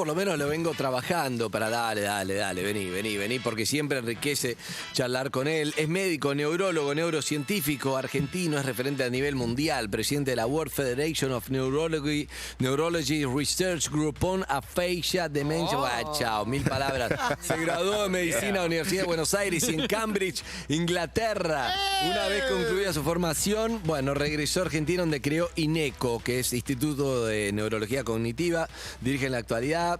por lo menos lo vengo trabajando para dale, vení, porque siempre enriquece charlar con él. Es médico, neurólogo, neurocientífico argentino, es referente a nivel mundial, presidente de la World Federation of Neurology Research Group on Aphasia, Dementia. Chao, 1000 palabras. Se graduó de medicina en la Universidad de Buenos Aires y en Cambridge, Inglaterra. Una vez concluida su formación, bueno, regresó a Argentina, donde creó INECO, que es Instituto de Neurología Cognitiva, dirige en la actualidad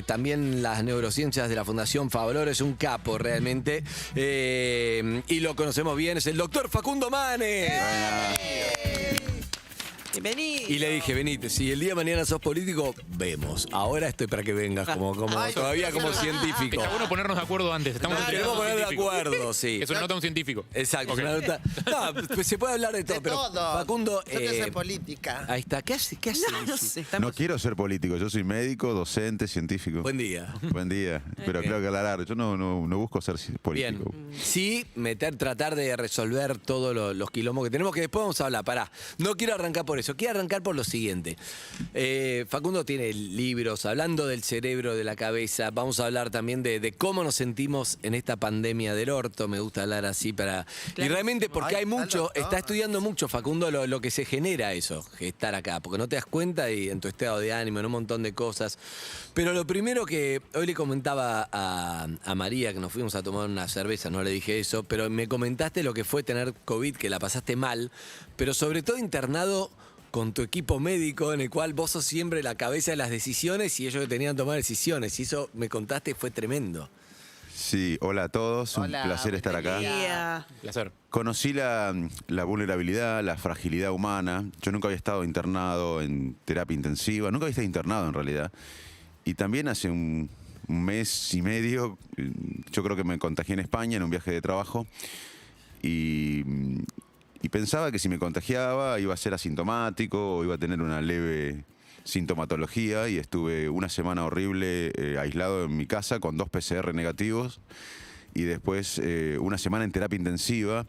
también las neurociencias de la Fundación Favaloro. Es un capo realmente, y lo conocemos bien, es el doctor Facundo Manes. Bienvenido. Y le dije, venite, si el día de mañana sos político, vemos. Ahora estoy para que vengas todavía como científico. Está bueno ponernos de acuerdo antes. Queremos poner de acuerdo, sí. Es una nota de un científico. Exacto. Okay. Una nota. No, pues se puede hablar de todo, De pero todo. Facundo. Yo quiero hacer política. Ahí está. ¿Qué hace? No sé. No quiero ser político, yo soy médico, docente, científico. Buen día. Buen día. Pero Bien. creo que aclarar, yo no busco ser político. Bien. Sí, tratar de resolver todos los quilombos que tenemos, que después vamos a hablar. Pará, no quiero arrancar por eso, quiero arrancar por lo siguiente. Facundo tiene libros hablando del cerebro, de la cabeza. Vamos a hablar también de cómo nos sentimos en esta pandemia del orto. Me gusta hablar así para... Y realmente porque hay mucho, está estudiando mucho, Facundo, lo que se genera eso, estar acá, porque no te das cuenta y en tu estado de ánimo, en un montón de cosas. Pero lo primero que hoy le comentaba a María, que nos fuimos a tomar una cerveza, no le dije eso, pero me comentaste lo que fue tener COVID, que la pasaste mal, pero sobre todo internado con tu equipo médico, en el cual vos sos siempre la cabeza de las decisiones y ellos que tenían que tomar decisiones. Y eso me contaste, fue tremendo. Sí, hola a todos, Hola, un placer estar acá. bienvenida. Placer. Conocí la vulnerabilidad, la fragilidad humana. Yo nunca había estado internado en terapia intensiva, nunca había estado internado en realidad. Y también hace un mes y medio, yo creo que me contagié en España en un viaje de trabajo y pensaba que si me contagiaba iba a ser asintomático o iba a tener una leve sintomatología, y estuve una semana horrible aislado en mi casa con 2 PCR negativos y después una semana en terapia intensiva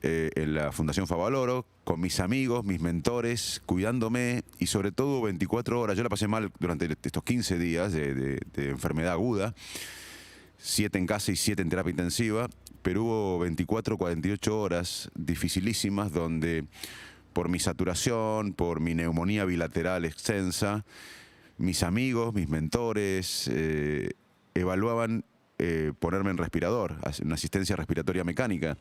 en la Fundación Favaloro con mis amigos, mis mentores, cuidándome, y sobre todo 24 horas. Yo la pasé mal durante estos 15 días de enfermedad aguda, 7 en casa y 7 en terapia intensiva, pero hubo 24, 48 horas dificilísimas donde, por mi saturación, por mi neumonía bilateral extensa, mis amigos, mis mentores evaluaban ponerme en respirador, en asistencia respiratoria mecánica.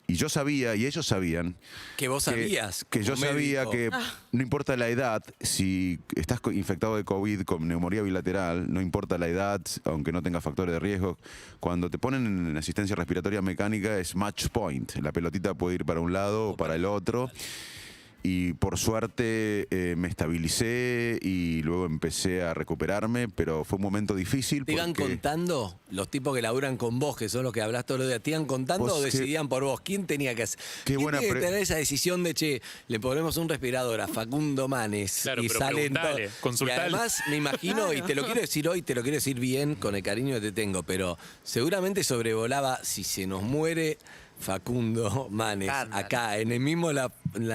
Y yo sabía, y ellos sabían... Que vos sabías. Que yo como sabía médico. que no importa la edad, si estás infectado de COVID con neumonía bilateral, no importa la edad, aunque no tengas factores de riesgo, cuando te ponen en asistencia respiratoria mecánica es match point. La pelotita puede ir para un lado o para el otro. Y por suerte me estabilicé y luego empecé a recuperarme, pero fue un momento difícil. ¿Te iban contando los tipos que laburan con vos, que son los que hablas todos los días? ¿Te iban contando o decidían por vos? ¿Quién tenía que hacer? Qué ¿Quién buena tiene que tener esa decisión de, che, le ponemos un respirador a Facundo Manes? Claro, y pero salen preguntale, todos? Y consultale. además me imagino, y te lo quiero decir hoy, te lo quiero decir bien, con el cariño que te tengo, pero seguramente sobrevolaba, si se nos muere Facundo Manes, acá, en el mismo la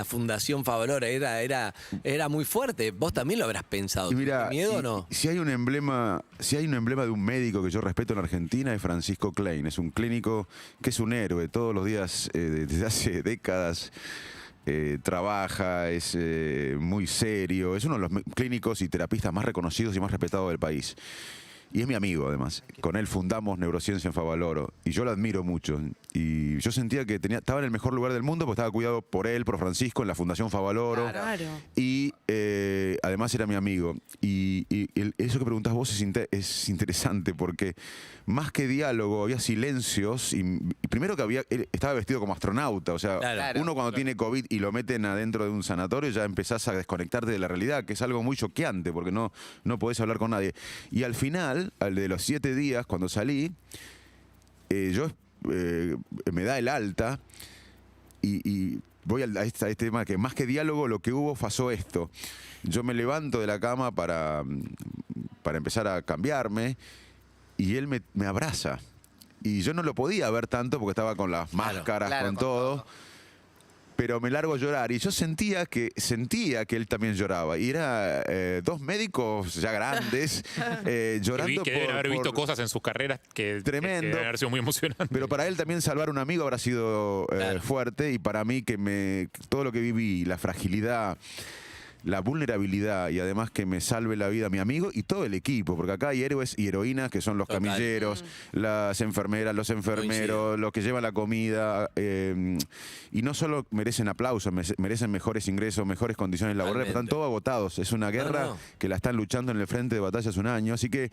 Fundación Favaloro, era muy fuerte. Vos también lo habrás pensado. Y mira, ¿Miedo o no? Si hay un emblema de un médico que yo respeto en Argentina, es Francisco Klein. Es un clínico que es un héroe. Todos los días, desde hace décadas, trabaja, es muy serio. Es uno de los clínicos y terapistas más reconocidos y más respetados del país. Y es mi amigo, además. Con él fundamos Neurociencia en Favaloro. Y yo lo admiro mucho. Y yo sentía que estaba en el mejor lugar del mundo porque estaba cuidado por él, por Francisco, en la Fundación Favaloro. Claro. Y además era mi amigo. Y eso que preguntás vos es interesante porque más que diálogo había silencios. Y primero que él estaba vestido como astronauta. O sea, Claro. uno cuando tiene COVID y lo meten adentro de un sanatorio ya empezás a desconectarte de la realidad, que es algo muy choqueante porque no podés hablar con nadie. Y al final, al de los 7 días, cuando salí, me da el alta y voy a este tema que más que diálogo lo que hubo pasó esto. Yo me levanto de la cama para empezar a cambiarme y él me abraza. Y yo no lo podía ver tanto porque estaba con las máscaras, con todo. pero me largo a llorar. Y yo sentía que él también lloraba. Y era dos médicos ya grandes llorando Que deben haber visto por- cosas en sus carreras que Tremendo. deben haber sido muy emocionantes. Pero para él también salvar a un amigo habrá sido Claro. fuerte. Y para mí todo lo que viví, la fragilidad, la vulnerabilidad y además que me salve la vida mi amigo y todo el equipo, porque acá hay héroes y heroínas que son los Total. camilleros, las enfermeras, los enfermeros, los que llevan la comida, y no solo merecen aplausos, merecen mejores ingresos, mejores condiciones laborales, pero están Totalmente. todos agotados. Es una guerra no. que la están luchando en el frente de batalla hace un año, así que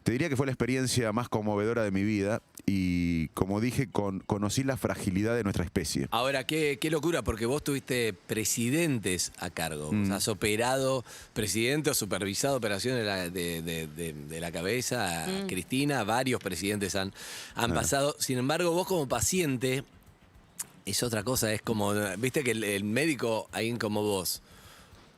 te diría que fue la experiencia más conmovedora de mi vida y, como dije, conocí la fragilidad de nuestra especie. Ahora, qué locura, porque vos tuviste presidentes a cargo. O sea, has operado presidente o supervisado operaciones de la cabeza a Cristina. Varios presidentes han pasado. Sin embargo, vos como paciente, es otra cosa. Es como, viste que el médico, alguien como vos,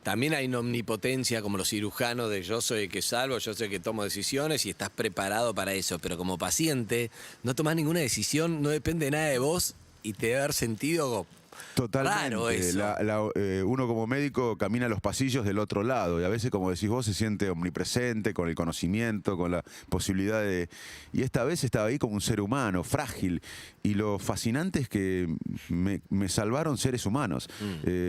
también hay una omnipotencia como los cirujanos de yo soy el que salvo, yo soy el que tomo decisiones y estás preparado para eso. Pero como paciente, no tomás ninguna decisión, no depende nada de vos y te debe haber sentido Totalmente. raro eso. Uno como médico camina los pasillos del otro lado y a veces, como decís vos, se siente omnipresente con el conocimiento, con la posibilidad de... Y esta vez estaba ahí como un ser humano, frágil. Y lo fascinante es que me salvaron seres humanos.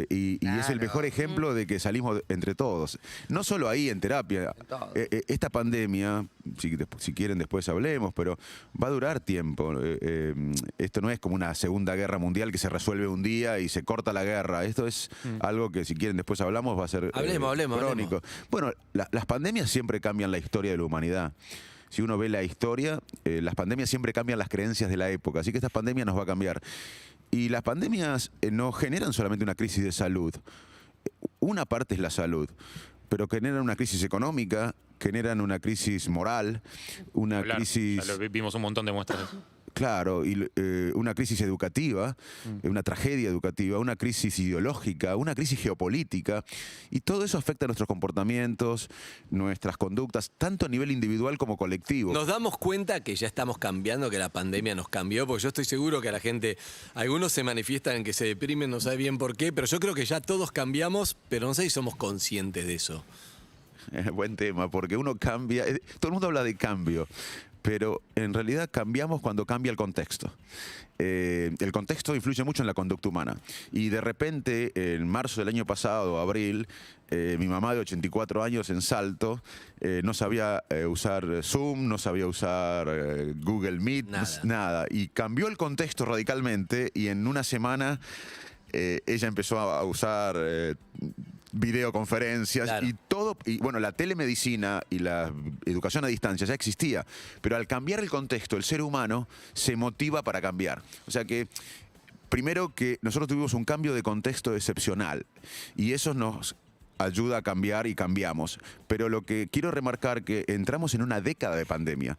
Y es el mejor ejemplo de que salimos entre todos. No solo ahí en terapia. todo. Esta pandemia, si quieren después hablemos, pero va a durar tiempo. Esto no es como una Segunda Guerra Mundial que se resuelve un día y se corta la guerra. Esto es algo que, si quieren después hablamos, va a ser Hablemos, crónico. Bueno, las pandemias siempre cambian la historia de la humanidad. Si uno ve la historia, las pandemias siempre cambian las creencias de la época. Así que esta pandemia nos va a cambiar. Y las pandemias no generan solamente una crisis de salud. Una parte es la salud, pero generan una crisis económica, generan una crisis moral, una Hablar, crisis... ya lo vimos un montón de muestras de eso. Claro, y una crisis educativa, una tragedia educativa, una crisis ideológica, una crisis geopolítica, y todo eso afecta a nuestros comportamientos, nuestras conductas, tanto a nivel individual como colectivo. Nos damos cuenta que ya estamos cambiando, que la pandemia nos cambió, porque yo estoy seguro que a la gente, algunos se manifiestan en que se deprimen, no sabe bien por qué, pero yo creo que ya todos cambiamos, pero no sé si somos conscientes de eso. Buen tema, porque uno cambia, todo el mundo habla de cambio, pero en realidad cambiamos cuando cambia el contexto. El contexto influye mucho en la conducta humana. Y de repente, en marzo del año pasado, abril, mi mamá de 84 años en Salto no sabía usar Zoom, no sabía usar Google Meet, nada. Y cambió el contexto radicalmente y en una semana ella empezó a usar videoconferencias, Claro. y todo, y bueno, la telemedicina y la educación a distancia ya existía, pero al cambiar el contexto, el ser humano se motiva para cambiar. O sea que, primero, que nosotros tuvimos un cambio de contexto excepcional y eso nos ayuda a cambiar y cambiamos. Pero lo que quiero remarcar que entramos en una década de pandemia.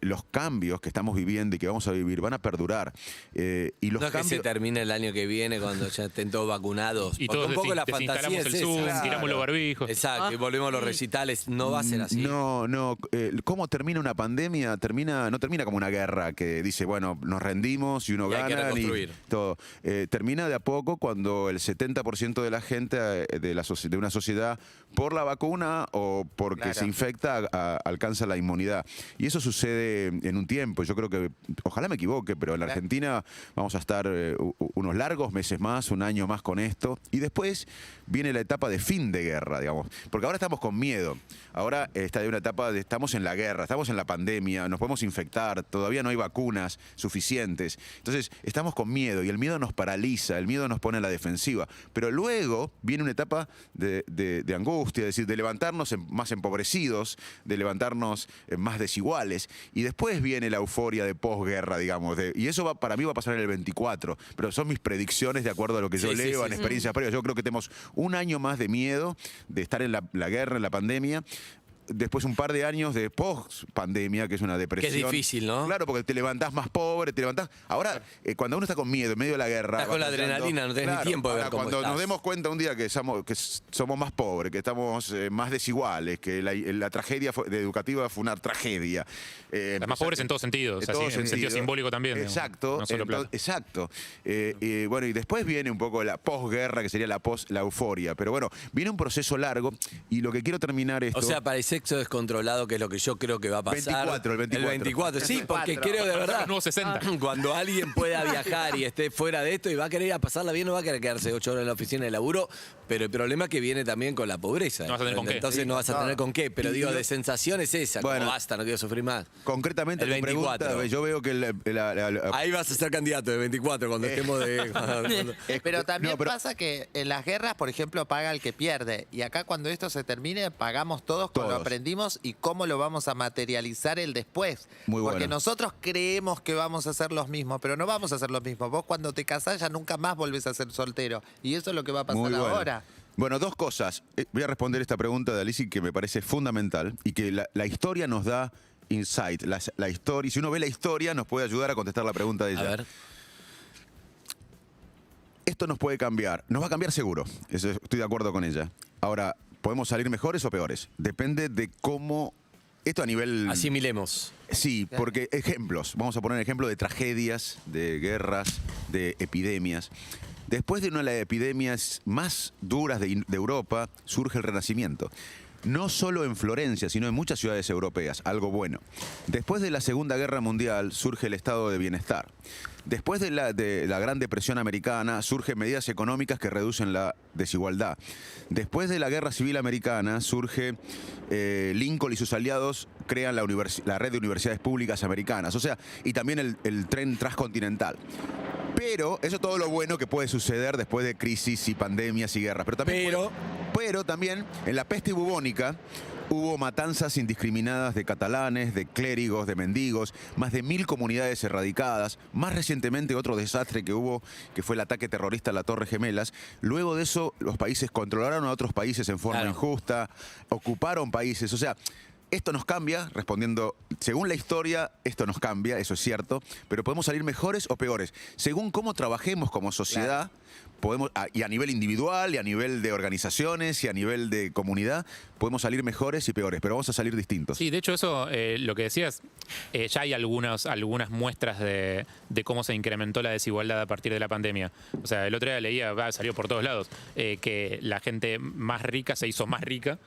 Los cambios que estamos viviendo y que vamos a vivir van a perdurar. Y los No es que se cambios... termine el año que viene cuando ya estén todos vacunados. Y Porque todos un poco la fantasía desinstalamos es el Zoom, esa. tiramos los barbijos. Exacto, y volvemos a los recitales. No va a ser así. No, ¿cómo termina una pandemia? No termina como una guerra que dice, bueno, nos rendimos y uno Y hay que gana y reconstruir. todo. Termina de a poco cuando el 70% de la gente de una sociedad, por la vacuna o porque Claro. se infecta, alcanza la inmunidad. Y eso sucede en un tiempo. Yo creo que, ojalá me equivoque, pero en la Argentina vamos a estar unos largos meses más, un año más con esto. Y después viene la etapa de fin de guerra, digamos. Porque ahora estamos con miedo. Ahora está en una etapa de estamos en la guerra, estamos en la pandemia, nos podemos infectar, todavía no hay vacunas suficientes. Entonces estamos con miedo y el miedo nos paraliza, el miedo nos pone a la defensiva. Pero luego viene una etapa de angustia, es decir, de levantarnos más empobrecidos, de levantarnos más desiguales. Y después viene la euforia de posguerra, digamos. Y eso para mí va a pasar en el 24. Pero son mis predicciones de acuerdo a lo que yo Sí, leo, sí, en sí. experiencias previas. Yo creo que tenemos un año más de miedo, de estar en la guerra, en la pandemia. después un par de años de post-pandemia, que es una depresión. Que es difícil, ¿no? Claro, porque te levantás más pobre, te levantás... Ahora, cuando uno está con miedo, en medio de la guerra... Estás con la va pensando, adrenalina, no tenés ni tiempo de ver ahora, cómo cuando estás. nos demos cuenta un día que somos más pobres, que estamos más desiguales, que la tragedia educativa fue una tragedia. Más pobres en todo sentido, o sea, en sentido simbólico también. Exacto, digamos, no solo plata. exacto. Bueno, y después viene un poco la posguerra, que sería la euforia. Pero bueno, viene un proceso largo y lo que quiero terminar esto... O sea, para el sexo descontrolado, que es lo que yo creo que va a pasar. el 24. Sí, porque creo de verdad. Los nuevos 60. Cuando alguien pueda viajar y esté fuera de esto y va a querer ir a pasarla bien, no va a querer quedarse 8 horas en la oficina de laburo, pero el problema es que viene también con la pobreza. No vas a tener con qué. Entonces no vas a tener con qué. Pero digo, de sensación es esa. Bueno, Como basta, no quiero sufrir más. Concretamente, El tu pregunta, 24. yo veo que Ahí vas a ser candidato de 24 cuando estemos de. Pero también no, pero- pasa que en las guerras, por ejemplo, paga el que pierde. Y acá cuando esto se termine, pagamos todos con lo Todos. aprendimos y cómo lo vamos a materializar el después. Muy Porque bueno. nosotros creemos que vamos a hacer los mismos, pero no vamos a hacer los mismos. Vos cuando te casás ya nunca más volvés a ser soltero. Y eso es lo que va a pasar Muy bueno. ahora. Bueno, dos cosas. Voy a responder esta pregunta de Alicia que me parece fundamental y que la historia nos da insight. La historia, si uno ve la historia, nos puede ayudar a contestar la pregunta de ella. A ver. Esto nos puede cambiar. Nos va a cambiar seguro. Eso estoy de acuerdo con ella. Ahora, ¿podemos salir mejores o peores? Depende de cómo... Esto a nivel... Asimilemos. Sí, porque ejemplos. Vamos a poner ejemplos de tragedias, de guerras, de epidemias. Después de una de las epidemias más duras de Europa, surge el Renacimiento. No solo en Florencia, sino en muchas ciudades europeas, algo bueno. Después de la Segunda Guerra Mundial surge el estado de bienestar. Después de la Gran Depresión Americana surgen medidas económicas que reducen la desigualdad. Después de la Guerra Civil Americana surge Lincoln y sus aliados crean la red de universidades públicas americanas. O sea, y también el tren transcontinental. Pero eso es todo lo bueno que puede suceder después de crisis y pandemias y guerras. Pero también en la peste bubónica hubo matanzas indiscriminadas de catalanes, de clérigos, de mendigos, más de 1000 comunidades erradicadas. Más recientemente otro desastre que hubo, que fue el ataque terrorista a la Torre Gemelas. Luego de eso los países controlaron a otros países en forma injusta, ocuparon países. O sea, esto nos cambia, respondiendo, según la historia, esto nos cambia, eso es cierto, pero podemos salir mejores o peores. Según cómo trabajemos como sociedad, podemos, y a nivel individual, y a nivel de organizaciones, y a nivel de comunidad, podemos salir mejores y peores, pero vamos a salir distintos. Sí, de hecho eso, lo que decías, ya hay algunas muestras de cómo se incrementó la desigualdad a partir de la pandemia. O sea, el otro día leía, salió por todos lados, que la gente más rica se hizo más rica,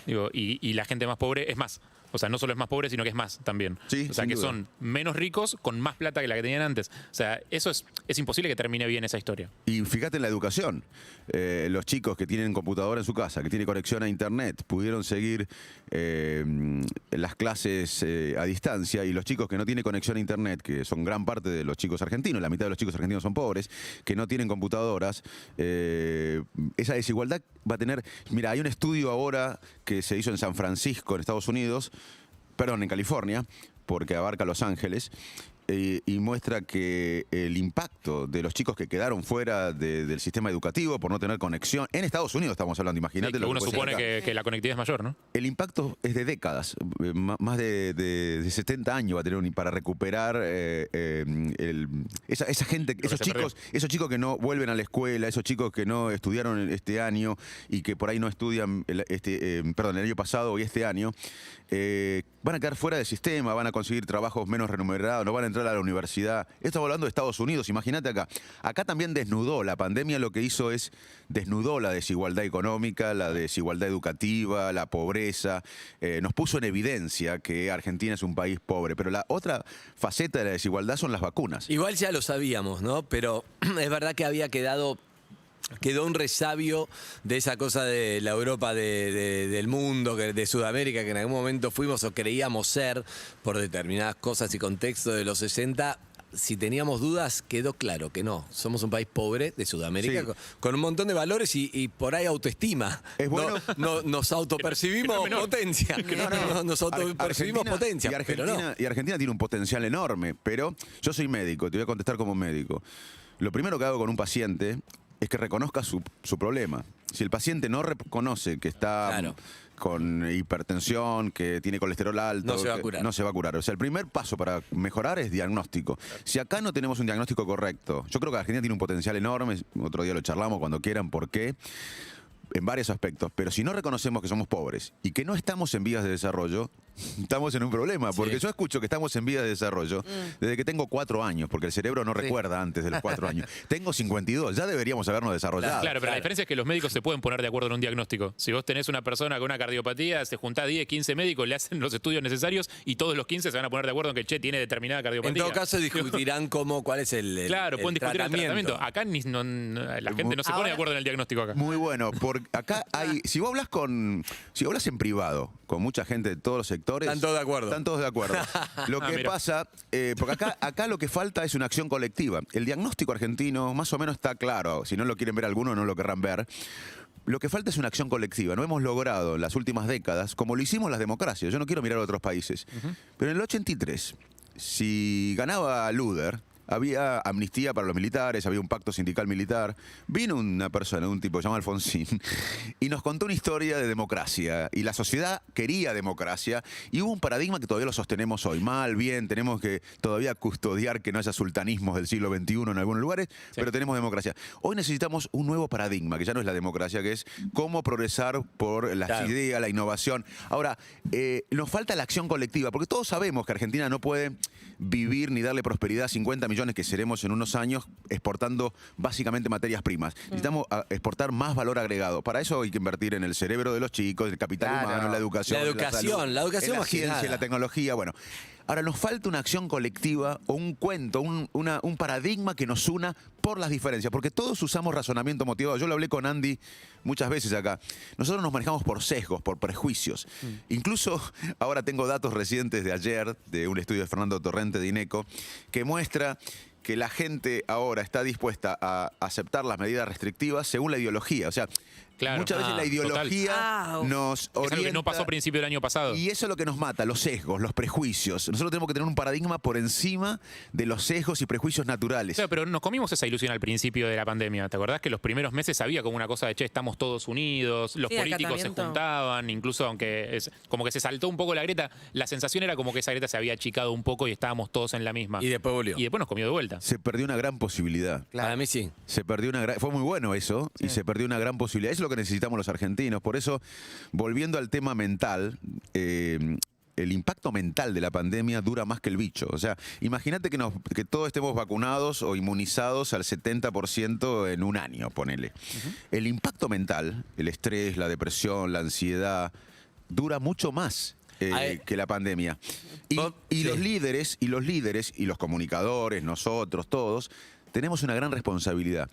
digo, y la gente más pobre es más. O sea, no solo es más pobre, sino que es más también. Sí, o sea, sin que duda. son menos ricos con más plata que la que tenían antes. O sea, eso es imposible que termine bien esa historia. Y fíjate en la educación. Los chicos que tienen computadora en su casa, que tienen conexión a internet, pudieron seguir las clases a distancia, y los chicos que no tienen conexión a internet, que son gran parte de los chicos argentinos, la mitad de los chicos argentinos son pobres, que no tienen computadoras, esa desigualdad va a tener... Mira, hay un estudio ahora que se hizo en San Francisco, en Estados Unidos, perdón, en California, porque abarca Los Ángeles, y muestra que el impacto de los chicos que quedaron fuera del sistema educativo por no tener conexión, en Estados Unidos estamos hablando, imagínate. Sí, lo que uno puede ser supone acá. que la conectividad es mayor, ¿no? El impacto es de décadas, más de 70 años va a tener para recuperar esa gente, Lo que esos chicos que no vuelven a la escuela, esos chicos que no estudiaron este año y que por ahí no estudian el año pasado y este año, van a quedar fuera del sistema, van a conseguir trabajos menos remunerados, no van a entrar a la universidad. Estamos hablando de Estados Unidos, imagínate acá. Acá también desnudó, la pandemia lo que hizo es desnudó la desigualdad económica, la desigualdad educativa, la pobreza, nos puso en evidencia que Argentina es un país pobre, pero la otra faceta de la desigualdad son las vacunas. Igual ya lo sabíamos, ¿no? Pero es verdad que había quedó un resabio de esa cosa de la Europa del mundo, de Sudamérica, que en algún momento fuimos o creíamos ser por determinadas cosas y contextos de los 60. Si teníamos dudas, quedó claro que no. Somos un país pobre de Sudamérica, Sí. con un montón de valores y por ahí autoestima. Es bueno. Nos autopercibimos que no es menor. potencia. Nos autopercibimos Argentina- potencia, y pero no. Y Argentina tiene un potencial enorme, pero yo soy médico, te voy a contestar como médico. Lo primero que hago con un paciente es que reconozca su problema. Si el paciente no reconoce que está Claro. con hipertensión, que tiene colesterol alto. No se va a curar. No se va a curar. O sea, el primer paso para mejorar es diagnóstico. Si acá no tenemos un diagnóstico correcto, yo creo que Argentina tiene un potencial enorme, otro día lo charlamos cuando quieran, ¿por qué? En varios aspectos, pero si no reconocemos que somos pobres y que no estamos en vías de desarrollo, estamos en un problema, porque yo escucho que estamos en vías de desarrollo desde que tengo 4 años, porque el cerebro no recuerda antes de los 4 años. Tengo 52, ya deberíamos habernos desarrollado. Claro, pero la diferencia es que los médicos se pueden poner de acuerdo en un diagnóstico. Si vos tenés una persona con una cardiopatía, se juntá 10, 15 médicos, le hacen los estudios necesarios y todos los 15 se van a poner de acuerdo en que, che, tiene determinada En cardiopatía. todo caso discutirán cuál es el Claro, pueden discutir el tratamiento. Acá la gente no se pone de acuerdo en el diagnóstico acá. Muy bueno, porque acá hay, si vos hablas en privado con mucha gente de todos los sectores, Están todos de acuerdo. Están todos de acuerdo. Lo que mira. pasa, porque acá lo que falta es una acción colectiva. El diagnóstico argentino más o menos está claro. Si no lo quieren ver algunos, no lo querrán ver. Lo que falta es una acción colectiva. No hemos logrado en las últimas décadas, como lo hicimos las democracias. Yo no quiero mirar a otros países. Pero en el 83, si ganaba Luder, había amnistía para los militares, había un pacto sindical militar. Vino una persona, un tipo que se llama Alfonsín, y nos contó una historia de democracia. Y la sociedad quería democracia. Y hubo un paradigma que todavía lo sostenemos hoy. Mal, bien, tenemos que todavía custodiar que no haya sultanismos del siglo XXI en algunos lugares, pero tenemos democracia. Hoy necesitamos un nuevo paradigma, que ya no es la democracia, que es cómo progresar por las ideas, la innovación. Ahora, nos falta la acción colectiva, porque todos sabemos que Argentina no puede vivir ni darle prosperidad a 50 millones que seremos en unos años exportando básicamente materias primas. Necesitamos exportar más valor agregado. Para eso hay que invertir en el cerebro de los chicos, el capital humano, la educación. La educación en la más que ciencia, nada. en la tecnología. Bueno, ahora nos falta una acción colectiva o un cuento, un paradigma que nos una por las diferencias, porque todos usamos razonamiento motivado. Yo lo hablé con Andy muchas veces acá. Nosotros nos manejamos por sesgos, por prejuicios. Incluso ahora tengo datos recientes de ayer, de un estudio de Fernando Torrente de INECO, que muestra que la gente ahora está dispuesta a aceptar las medidas restrictivas según la ideología. O sea, Claro. muchas veces la ideología Total. nos Es algo orienta. que no pasó a principio del año pasado. Y eso es lo que nos mata, los sesgos, los prejuicios. Nosotros tenemos que tener un paradigma por encima de los sesgos y prejuicios naturales. Claro, pero nos comimos esa ilusión al principio de la pandemia. ¿Te acordás que los primeros meses había como una cosa de, che, estamos todos unidos, los Sí, políticos se acatamiento. juntaban, incluso aunque como que se saltó un poco la grieta, la sensación era como que esa grieta se había achicado un poco y estábamos todos en la misma. Y después volvió. Y después nos comió de vuelta. Se perdió una gran posibilidad. Para mí sí. Se perdió fue muy bueno eso, y se perdió una gran posibilidad. Eso es lo que necesitamos los argentinos. Por eso, volviendo al tema mental, el impacto mental de la pandemia dura más que el bicho. O sea, imagínate que todos estemos vacunados o inmunizados al 70% en un año, ponele. El impacto mental, el estrés, la depresión, la ansiedad, dura mucho más que la pandemia. Y los líderes, y los comunicadores, nosotros, todos, tenemos una gran responsabilidad.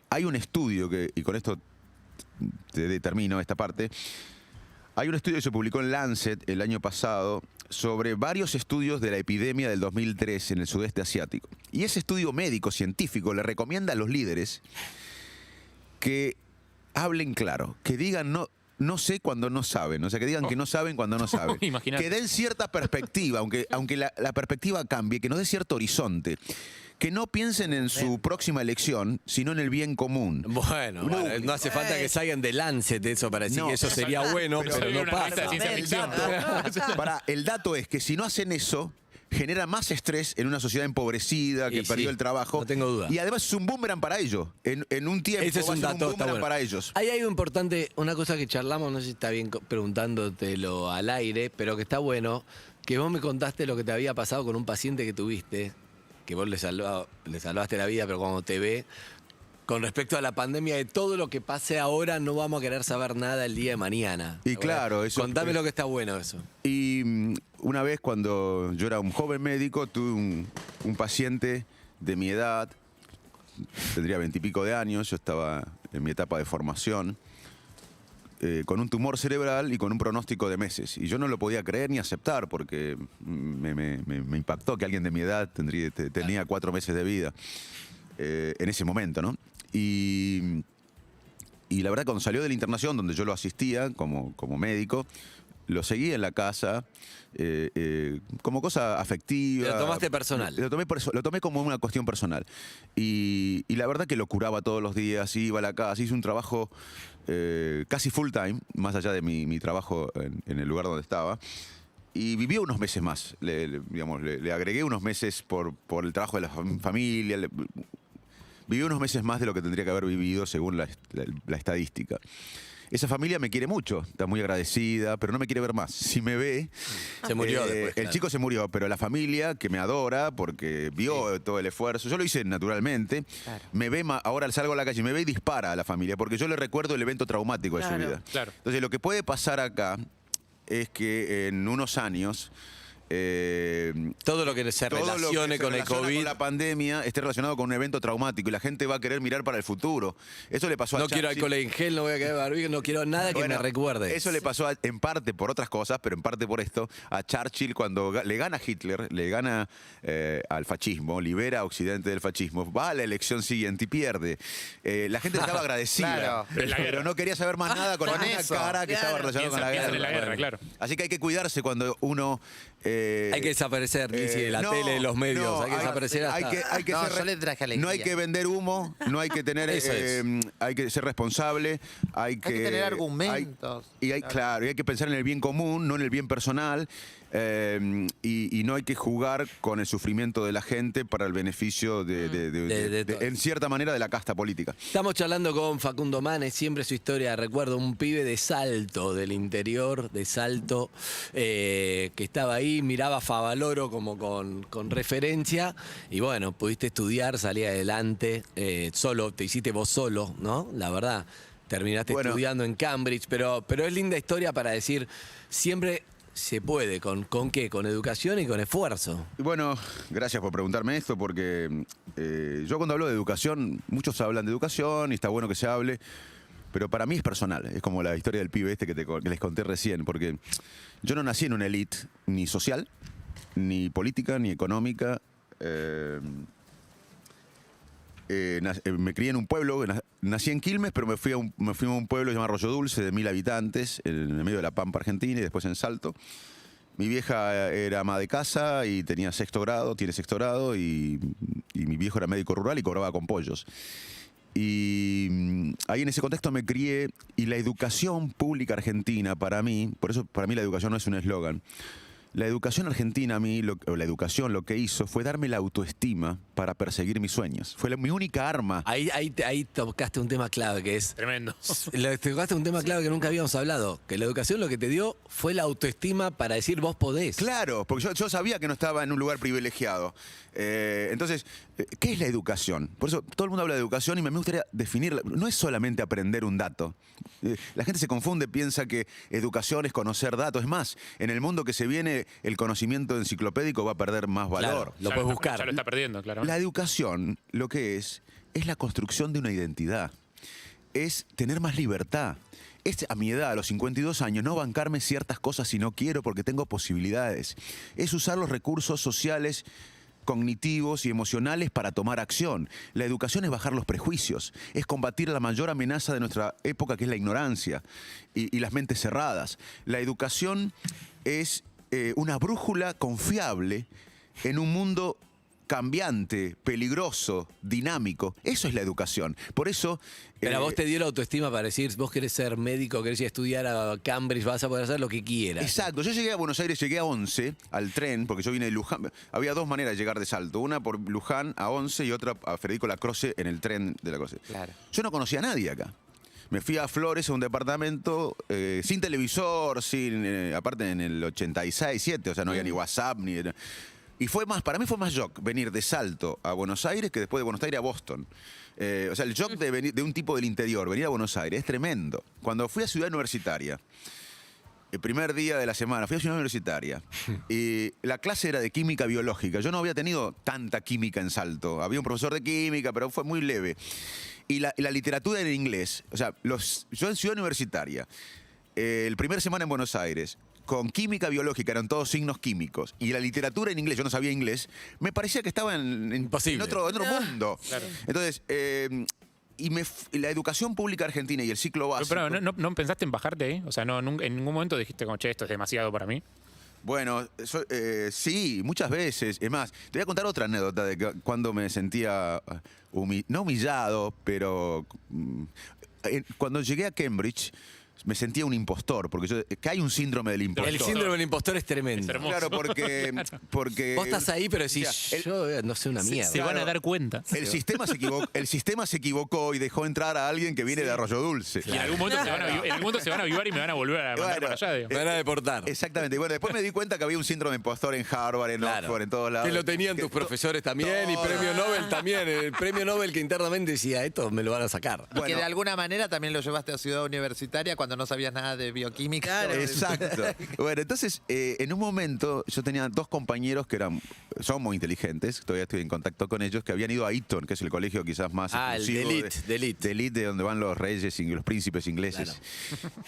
Hay un estudio y con esto termino esta parte. Hay un estudio que se publicó en Lancet el año pasado sobre varios estudios de la epidemia del 2003 en el sudeste asiático. Y ese estudio médico, científico, le recomienda a los líderes que hablen claro, que digan no sé cuando no saben, o sea, que digan que no saben cuando no saben. Imagínate. Que den cierta perspectiva, aunque la perspectiva cambie, que nos dé cierto horizonte. Que no piensen en su próxima elección, sino en el bien común. Bueno, no hace falta que salgan de Lancet eso para decir No, que eso sería bueno, pero pero soy no una revista de pasa. ciencia ficción. El dato es que si no hacen eso, genera más estrés en una sociedad empobrecida, que Y perdió sí, el trabajo. no tengo duda. Y además es un boomerang para ellos. En un tiempo Ese es va un a ser dato, un está boomerang bueno. para ellos. Hay algo importante, una cosa que charlamos, no sé si está bien preguntándotelo al aire, pero que está bueno, que vos me contaste lo que te había pasado con un paciente que tuviste, que vos le salvaste la vida, pero cuando te ve, con respecto a la pandemia, de todo lo que pase ahora, no vamos a querer saber nada el día de mañana. Y claro, eso- Contame lo que está bueno eso. Y una vez cuando yo era un joven médico, tuve un paciente de mi edad, tendría 20 y pico de años, yo estaba en mi etapa de formación, con un tumor cerebral y con un pronóstico de meses. Y yo no lo podía creer ni aceptar porque me impactó que alguien de mi edad tenía 4 meses de vida en ese momento, ¿no? Y la verdad, cuando salió de la internación, donde yo lo asistía como médico, lo seguí en la casa como cosa afectiva. Lo tomaste personal. Lo tomé como una cuestión personal. Y la verdad que lo curaba todos los días, iba a la casa, hizo un trabajo casi full time, más allá de mi trabajo en el lugar donde estaba. Y vivió unos meses más, le agregué unos meses por el trabajo de la familia. Vivió unos meses más de lo que tendría que haber vivido según la estadística. Esa familia me quiere mucho, está muy agradecida, pero no me quiere ver más. Si me ve... Se murió después, El claro. chico se murió, pero la familia que me adora porque vio todo el esfuerzo, yo lo hice naturalmente, me ve, ahora salgo a la calle y me ve y dispara a la familia, porque yo le recuerdo el evento traumático de su vida. Claro. Entonces lo que puede pasar acá es que en unos años... Todo lo que se todo lo que relacione se con el relaciona COVID. con la pandemia esté relacionado con un evento traumático y la gente va a querer mirar para el futuro. Eso le pasó a No quiero Churchill. alcohol en gel, no voy a quedar barbijo, no quiero nada que Bueno, me recuerde. Eso le pasó en parte por otras cosas, pero en parte por esto, a Churchill cuando le gana a Hitler, le gana al fascismo, libera a Occidente del fascismo, va a la elección siguiente y pierde. La gente le estaba agradecida, Claro. En la pero guerra. no quería saber más nada con con una eso. cara que estaba relacionada con la Piensan guerra. en la guerra, claro. Así que hay que cuidarse cuando uno... Hay que desaparecer, Lizzy, de la no, tele, de los medios. no, hay que desaparecer hasta... hay que No, ser yo le traje alegría. no hay que vender humo, no hay que tener, Eso es. hay que ser responsable, hay que tener argumentos. Claro, y hay que pensar en el bien común, no en el bien personal, y no hay que jugar con el sufrimiento de la gente para el beneficio en cierta manera, de la casta política. Estamos charlando con Facundo Manes, siempre su historia, recuerdo, un pibe de Salto, del interior de Salto, que estaba ahí, miraba a Favaloro como con referencia, y bueno, pudiste estudiar, salir adelante, solo, te hiciste vos solo, ¿no? La verdad, terminaste estudiando en Cambridge, pero es linda historia para decir, siempre se puede, ¿con qué? Con educación y con esfuerzo. Y bueno, gracias por preguntarme esto, porque yo cuando hablo de educación, muchos hablan de educación y está bueno que se hable, pero para mí es personal. Es como la historia del pibe este que les conté recién, porque yo no nací en una élite ni social, ni política, ni económica. Me crié en un pueblo, nací en Quilmes, pero me fui a un pueblo llamado Arroyo Dulce, de 1000 habitantes, en el medio de la Pampa Argentina, y después en Salto. Mi vieja era ama de casa y tiene sexto grado, y mi viejo era médico rural y cobraba con pollos. Y ahí en ese contexto me crié, y la educación pública argentina para mí, por eso para mí la educación no es un eslogan, la educación argentina a mí, la educación lo que hizo fue darme la autoestima para perseguir mis sueños. Fue mi única arma. Ahí tocaste un tema clave que es... Tremendo. Tocaste un tema clave que nunca habíamos hablado, que la educación lo que te dio fue la autoestima para decir vos podés. Claro, porque yo sabía que no estaba en un lugar privilegiado. Entonces, ¿qué es la educación? Por eso todo el mundo habla de educación y me gustaría definirla. No es solamente aprender un dato. La gente se confunde, piensa que educación es conocer datos. Es más, en el mundo que se viene, el conocimiento enciclopédico va a perder más valor. Claro, lo puedes buscar. Ya lo está perdiendo, claro. La educación, lo que es la construcción de una identidad. Es tener más libertad. Es a mi edad, a los 52 años, no bancarme ciertas cosas si no quiero porque tengo posibilidades. Es usar los recursos sociales, cognitivos y emocionales para tomar acción. La educación es bajar los prejuicios, es combatir la mayor amenaza de nuestra época, que es la ignorancia y las mentes cerradas. La educación es una brújula confiable en un mundo cambiante, peligroso, dinámico. Eso es la educación. Por eso... Pero a vos te dio la autoestima para decir, vos querés ser médico, querés ir a estudiar a Cambridge, vas a poder hacer lo que quieras. Exacto. Yo llegué a Buenos Aires, llegué a 11 al tren, porque yo vine de Luján. Había dos maneras de llegar de Salto. Una por Luján a 11 y otra a Federico Lacroze en el tren de Lacroze. Claro. Yo no conocía a nadie acá. Me fui a Flores, a un departamento, sin televisor, aparte en el 86, 7, o sea, no había ni WhatsApp, ni... Y para mí fue más shock venir de Salto a Buenos Aires que después de Buenos Aires a Boston. O sea, el shock de venir de un tipo del interior, venir a Buenos Aires, es tremendo. Cuando fui a Ciudad Universitaria, el primer día de la semana, fui a Ciudad Universitaria, y la clase era de química biológica. Yo no había tenido tanta química en Salto. Había un profesor de química, pero fue muy leve. Y la literatura en inglés, o sea, yo en Ciudad Universitaria, el primer semana en Buenos Aires, con química biológica, eran todos signos químicos, y la literatura en inglés, yo no sabía inglés, me parecía que estaba en otro mundo. Claro. Entonces, la educación pública argentina y el ciclo básico... Pero ¿no pensaste en bajarte ahí? O sea, en ningún momento dijiste como, che, esto es demasiado para mí. Bueno, sí, muchas veces. Es más, te voy a contar otra anécdota de cuando me sentía, no humillado, pero... cuando llegué a Cambridge me sentía un impostor, porque que hay un síndrome del impostor. El síndrome del impostor es Es tremendo. hermoso. Claro, porque Vos estás ahí, pero decís, o sea, yo no sé una mierda. Se van a dar cuenta. el sistema se equivocó y dejó entrar a alguien que viene de Arroyo Dulce. Y en algún momento se van a avivar y me van a volver a mandar Bueno, para allá. Digo. Me van a deportar. Exactamente. Y bueno, después me di cuenta que había un síndrome de impostor en Harvard, en Claro. Oxford, en todos lados. Que lo tenían tus profesores también y todo. premio Nobel también. El premio Nobel que internamente decía, esto me lo van a sacar. Y que Bueno. de alguna manera también lo llevaste a Ciudad Universitaria cuando no sabías nada de bioquímica. Exacto. Bueno, entonces, en un momento yo tenía 2 compañeros que son muy inteligentes, todavía estoy en contacto con ellos, que habían ido a Eton, que es el colegio quizás más Ah, el de exclusivo elite, de elite. de elite, de donde van los reyes y los príncipes ingleses.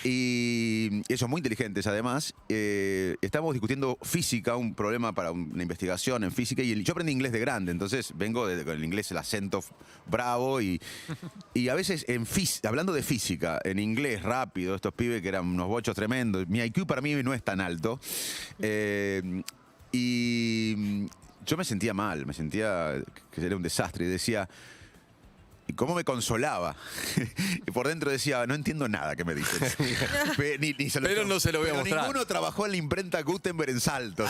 Y ellos muy inteligentes además. Estábamos discutiendo física, un problema para una investigación en física, y yo aprendí inglés de grande, entonces vengo con el inglés, el acento bravo, y a veces hablando de física, en inglés rápido, estos pibes que eran unos bochos tremendos, mi IQ para mí no es tan alto, y yo me sentía mal, me sentía que era un desastre, y decía... ¿Y cómo me consolaba? Y por dentro decía, no entiendo nada que me dicen. Ni se Pero no se lo voy a Pero mostrar. ninguno trabajó en la imprenta Gutenberg en Salto.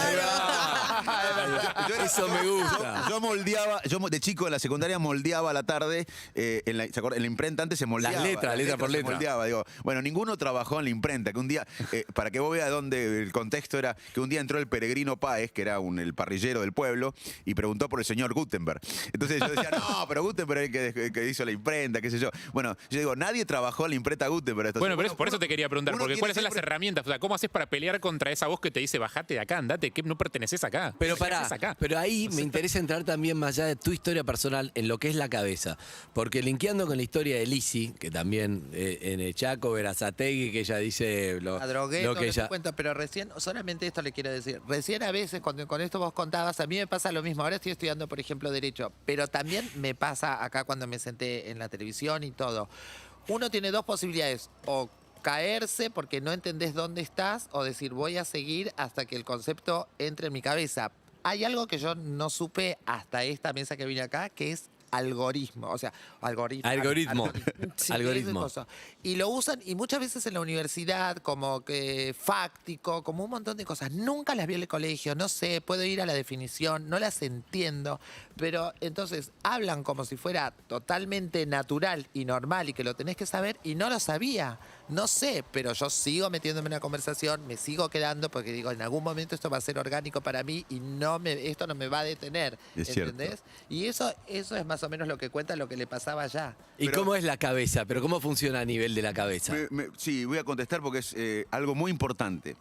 Eso me gusta. Yo moldeaba, de chico en la secundaria moldeaba a la tarde, ¿se acuerdan? En la imprenta antes se moldeaba. Las letras, letra por se letra. moldeaba. Digo, bueno, ninguno trabajó en la imprenta, que un día, para que vos veas dónde el contexto era, que un día entró el peregrino Páez, que era el parrillero del pueblo, y preguntó por el señor Gutenberg. Entonces yo decía, no, pero Gutenberg es el que hizo la imprenta, qué sé yo. Bueno, yo digo, nadie trabajó en la imprenta Gutenberg. Bueno, por eso te quería preguntar, uno porque quiere ¿cuáles son las siempre- herramientas? O sea, ¿cómo haces para pelear contra esa voz que te dice, bajate de acá, andate, que no perteneces acá? Pero ¿Qué pará, haces acá? pero ahí me interesa entrar también más allá de tu historia personal en lo que es la cabeza. Porque linkeando con la historia de Lizzy, que también en el Chaco, Verazategui, que ella dice La drogué, lo todo que lo que ella... cuento, pero recién, solamente esto le quiero decir. Recién a veces, cuando con esto vos contabas, a mí me pasa lo mismo. Ahora estoy estudiando, por ejemplo, Derecho, pero también me pasa acá cuando me senté en la televisión y todo. Uno tiene 2 posibilidades, o caerse porque no entendés dónde estás, o decir voy a seguir hasta que el concepto entre en mi cabeza. Hay algo que yo no supe hasta esta mesa que vine acá, que es algoritmo, o sea, algoritmo. Sí, Algoritmo. esa cosa. Y lo usan, y muchas veces en la universidad, como que fáctico, como un montón de cosas. Nunca las vi en el colegio, no sé, puedo ir a la definición, no las entiendo, pero entonces hablan como si fuera totalmente natural y normal y que lo tenés que saber, y no lo sabía. No sé, pero yo sigo metiéndome en la conversación, me sigo quedando porque digo, en algún momento esto va a ser orgánico para mí y esto no me va a detener, Es cierto. ¿entendés? Y eso es más o menos lo que cuenta lo que le pasaba allá. ¿Y Pero- cómo es la cabeza? ¿Pero cómo funciona a nivel de la cabeza? Sí, voy a contestar porque es algo muy importante.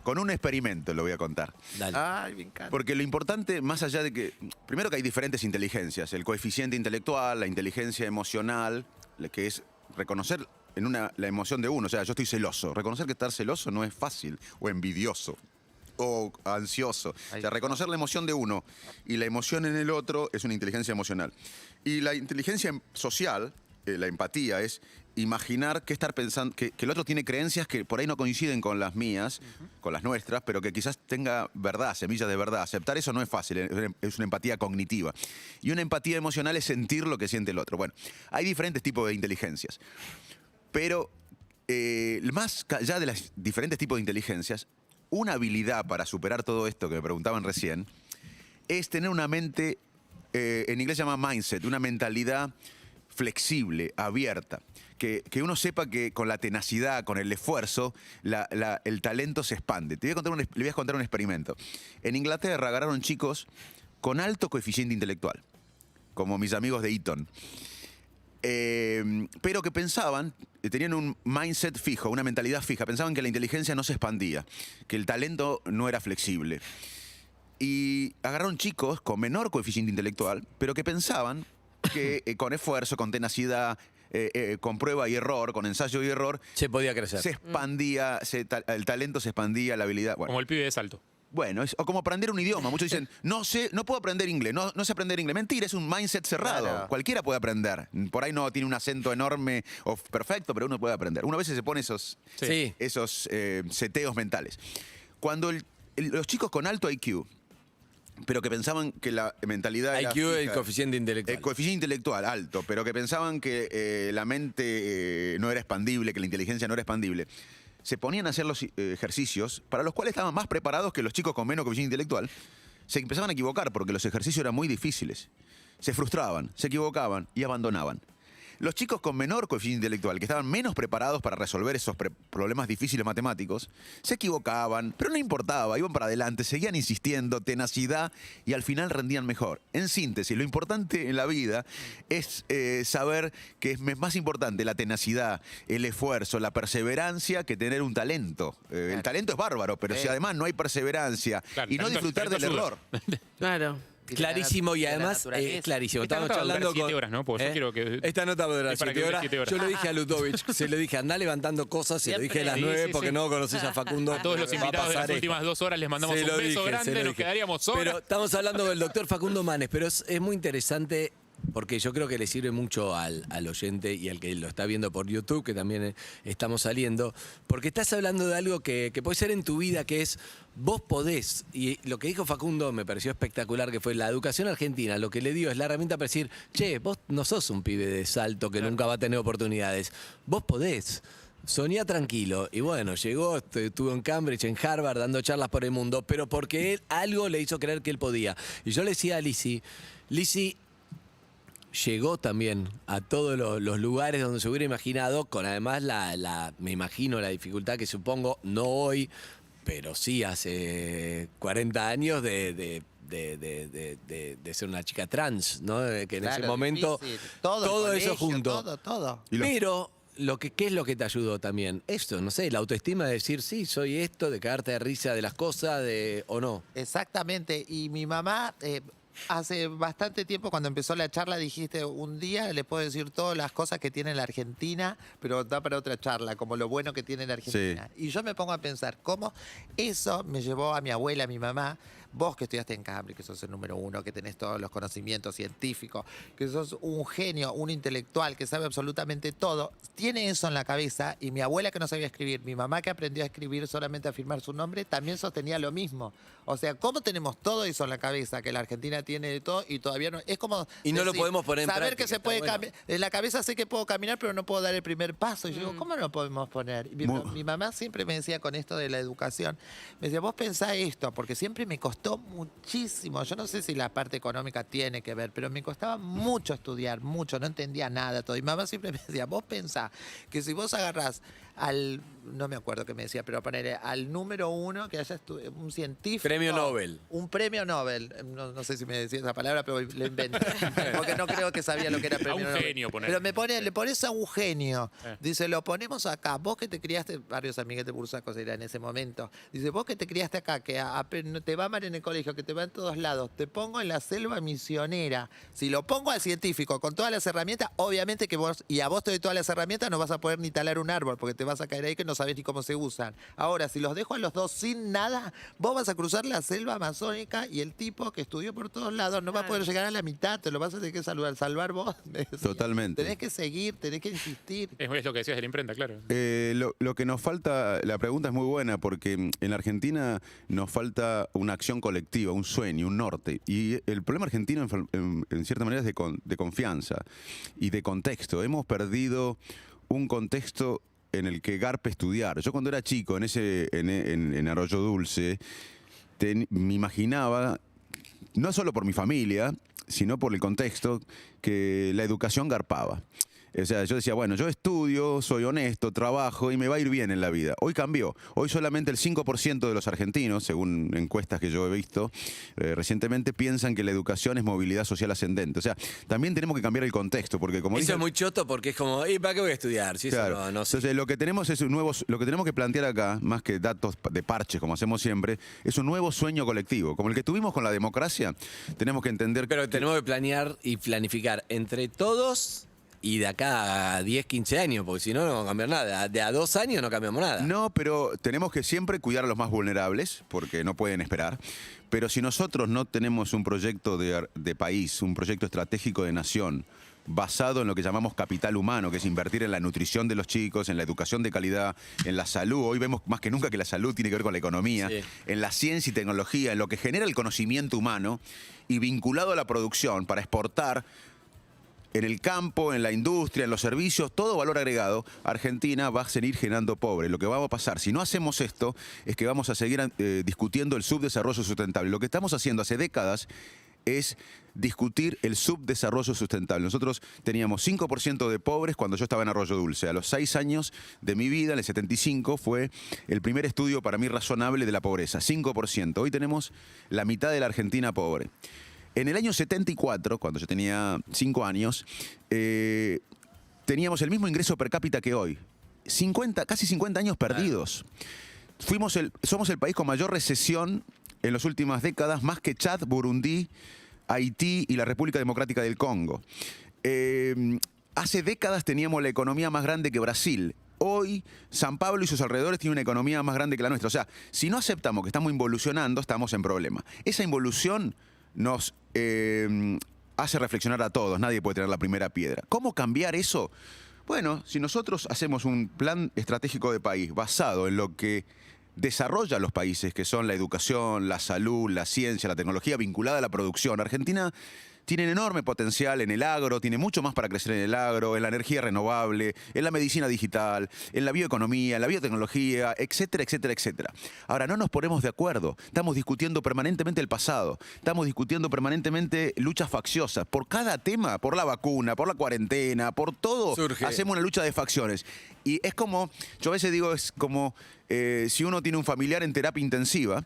Con un experimento lo voy a contar. Dale. Ay, me encanta. Porque lo importante, más allá de que, primero que hay diferentes inteligencias, el coeficiente intelectual, la inteligencia emocional, que es reconocer la emoción de uno. O sea, yo estoy celoso. Reconocer que estar celoso no es fácil, o envidioso, o ansioso. O sea, reconocer la emoción de uno y la emoción en el otro es una inteligencia emocional. Y la inteligencia social, la empatía, es imaginar que estar pensando, que el otro tiene creencias que por ahí no coinciden con las mías, con las nuestras, pero que quizás tenga verdad, semillas de verdad. Aceptar eso no es fácil, es una empatía cognitiva. Y una empatía emocional es sentir lo que siente el otro. Bueno, hay diferentes tipos de inteligencias, pero más allá de los diferentes tipos de inteligencias, una habilidad para superar todo esto que me preguntaban recién, es tener una mente, en inglés se llama mindset, una mentalidad flexible, abierta. Que uno sepa que con la tenacidad, con el esfuerzo, el talento se expande. Le voy a contar un experimento. En Inglaterra agarraron chicos con alto coeficiente intelectual, como mis amigos de Eton. Pero que pensaban, tenían un mindset fijo, una mentalidad fija, pensaban que la inteligencia no se expandía, que el talento no era flexible. Y agarraron chicos con menor coeficiente intelectual, pero que pensaban que con esfuerzo, con tenacidad, con prueba y error, con ensayo y error, Se podía crecer. se expandía, el talento se expandía, la habilidad. Como el pibe de Salto. Bueno, o como aprender un idioma. Muchos dicen, no puedo aprender inglés, no sé aprender inglés. Mentira, es un mindset cerrado. Claro. Cualquiera puede aprender. Por ahí no tiene un acento enorme o perfecto, pero uno puede aprender. Uno a veces se pone esos seteos mentales. Cuando los chicos con alto IQ pero que pensaban que la mentalidad era IQ, el fija. coeficiente intelectual. El coeficiente intelectual alto, pero que pensaban que la mente no era expandible, que la inteligencia no era expandible. Se ponían a hacer los ejercicios para los cuales estaban más preparados que los chicos con menos coeficiente intelectual. Se empezaban a equivocar porque los ejercicios eran muy difíciles. Se frustraban, se equivocaban y abandonaban. Los chicos con menor coeficiente intelectual, que estaban menos preparados para resolver esos problemas difíciles matemáticos, se equivocaban, pero no importaba, iban para adelante, seguían insistiendo, tenacidad, y al final rendían mejor. En síntesis, lo importante en la vida es saber que es más importante la tenacidad, el esfuerzo, la perseverancia que tener un talento. El talento es bárbaro, pero si además no hay perseverancia Claro, y no talento- disfrutar del talento error. Claro. Clarísimo, y de la además naturaleza. clarísimo. Esta Estamos nota va a durar charlando 7 horas, ¿no? Porque yo quiero que- Esta nota va a durar Es para 7 que dure horas. 7 horas. Yo le dije a Lutovich, se lo dije, andá levantando cosas, se lo dije a las Sí, 9 sí, porque sí. no conoces a Facundo. A todos los va a invitados de las pasar esto. últimas 2 horas les mandamos Se un lo beso dije, se grande, lo nos dije. quedaríamos horas. Pero estamos hablando del doctor Facundo Manes, pero es muy interesante porque yo creo que le sirve mucho al oyente y al que lo está viendo por YouTube, que también estamos saliendo, porque estás hablando de algo que puede ser en tu vida, que es vos podés. Y lo que dijo Facundo me pareció espectacular, que fue la educación argentina, lo que le dio es la herramienta para decir, che, vos no sos un pibe de Salto que nunca va a tener oportunidades, vos podés. Soñá tranquilo. Y bueno, llegó, estuvo en Cambridge, en Harvard, dando charlas por el mundo, pero porque él algo le hizo creer que él podía. Y yo le decía a Lizzy, llegó también a todos los lugares donde se hubiera imaginado, con además me imagino la dificultad que supongo, no hoy, pero sí hace 40 años de ser una chica trans, ¿no? Que en ese Claro, momento difícil. Todo el eso colegio, junto. todo. Y lo- Pero ¿qué es lo que te ayudó también? Esto, no sé, la autoestima de decir, sí, soy esto, de cagarte de risa de las cosas, o no. Exactamente. Y mi mamá, hace bastante tiempo, cuando empezó la charla, dijiste, un día le puedo decir todas las cosas que tiene la Argentina, pero da para otra charla, como lo bueno que tiene la Argentina. Y yo me pongo a pensar, cómo eso me llevó a mi abuela, a mi mamá. Vos que estudiaste en Cambridge, que sos el número 1, que tenés todos los conocimientos científicos, que sos un genio, un intelectual, que sabe absolutamente todo, tiene eso en la cabeza. Y mi abuela que no sabía escribir, mi mamá que aprendió a escribir solamente a firmar su nombre, también sostenía lo mismo. O sea, ¿cómo tenemos todo eso en la cabeza? Que la Argentina tiene de todo y todavía no... Es como... Y no lo podemos poner en saber práctica, que se está puede bueno. caminar. En la cabeza sé que puedo caminar, pero no puedo dar el primer paso. Y yo digo, ¿cómo no lo podemos poner? Y mi mamá siempre me decía con esto de la educación, me decía, vos pensá esto, porque siempre me costó muchísimo. Yo no sé si la parte económica tiene que ver, pero me costaba mucho estudiar, mucho, no entendía nada todo. Y mi mamá siempre me decía, vos pensá que si vos agarrás no me acuerdo qué me decía, pero ponerle al número 1 que haya un científico. Premio Nobel. Un premio Nobel. No sé si me decía esa palabra, pero le inventé. Porque no creo que sabía lo que era premio un Nobel. genio, ponele. Pero le pones a un genio. Dice, lo ponemos acá. Vos que te criaste, varios amiguetes bursacos era en ese momento. Dice, vos que te criaste acá, que te va mal en el colegio, que te va en todos lados, te pongo en la selva misionera. Si lo pongo al científico con todas las herramientas, obviamente que vos, y a vos te doy todas las herramientas, no vas a poder ni talar un árbol, porque te vas a caer ahí que no sabés ni cómo se usan. Ahora, si los dejo a los dos sin nada, vos vas a cruzar la selva amazónica y el tipo que estudió por todos lados no va a poder llegar a la mitad, te lo vas a tener que salvar vos. me decía. Totalmente. Tenés que seguir, tenés que insistir. Es lo que decías de la imprenta, claro. Lo que nos falta, la pregunta es muy buena, porque en la Argentina nos falta una acción colectiva, un sueño, un norte. Y el problema argentino, en cierta manera, es de confianza y de contexto. Hemos perdido un contexto en el que garpe estudiar. Yo cuando era chico, en Arroyo Dulce, me imaginaba, no solo por mi familia, sino por el contexto, que la educación garpaba. O sea, yo decía, bueno, yo estudio, soy honesto, trabajo y me va a ir bien en la vida. Hoy cambió. Hoy solamente el 5% de los argentinos, según encuestas que yo he visto recientemente, piensan que la educación es movilidad social ascendente. O sea, también tenemos que cambiar el contexto, porque como Eso dice... es muy choto porque es como, ¿y para qué voy a estudiar? Si eso Claro. no sé. Entonces, lo que tenemos es lo que tenemos que plantear acá, más que datos de parches, como hacemos siempre, es un nuevo sueño colectivo. Como el que tuvimos con la democracia, tenemos que entender Pero tenemos que planear y planificar entre todos y de acá a 10, 15 años, porque si no, no va a cambiar nada. De a 2 años no cambiamos nada. No, pero tenemos que siempre cuidar a los más vulnerables, porque no pueden esperar. Pero si nosotros no tenemos un proyecto de país, un proyecto estratégico de nación, basado en lo que llamamos capital humano, que es invertir en la nutrición de los chicos, en la educación de calidad, en la salud. Hoy vemos más que nunca que la salud tiene que ver con la economía, Sí. en la ciencia y tecnología, en lo que genera el conocimiento humano y vinculado a la producción para exportar en el campo, en la industria, en los servicios, todo valor agregado. Argentina va a seguir generando pobre. Lo que va a pasar, si no hacemos esto, es que vamos a seguir discutiendo el subdesarrollo sustentable. Lo que estamos haciendo hace décadas es discutir el subdesarrollo sustentable. Nosotros teníamos 5% de pobres cuando yo estaba en Arroyo Dulce. A los 6 años de mi vida, en el 75, fue el primer estudio para mí razonable de la pobreza. 5%. Hoy tenemos la mitad de la Argentina pobre. En el año 74, cuando yo tenía 5 años, teníamos el mismo ingreso per cápita que hoy. Casi 50 años perdidos. Somos el país con mayor recesión en las últimas décadas, más que Chad, Burundí, Haití y la República Democrática del Congo. Hace décadas teníamos la economía más grande que Brasil. Hoy, San Pablo y sus alrededores tienen una economía más grande que la nuestra. O sea, si no aceptamos que estamos involucionando, estamos en problema. Esa involución nos hace reflexionar a todos. Nadie puede tener la primera piedra. ¿Cómo cambiar eso? Bueno, si nosotros hacemos un plan estratégico de país basado en lo que desarrolla los países, que son la educación, la salud, la ciencia, la tecnología vinculada a la producción. Argentina tiene enorme potencial en el agro, tiene mucho más para crecer en el agro, en la energía renovable, en la medicina digital, en la bioeconomía, en la biotecnología, etcétera, etcétera, etcétera. Ahora, no nos ponemos de acuerdo. Estamos discutiendo permanentemente el pasado. Estamos discutiendo permanentemente luchas facciosas. Por cada tema, por la vacuna, por la cuarentena, por todo, hacemos una lucha de facciones. Y es como, yo a veces digo, es como si uno tiene un familiar en terapia intensiva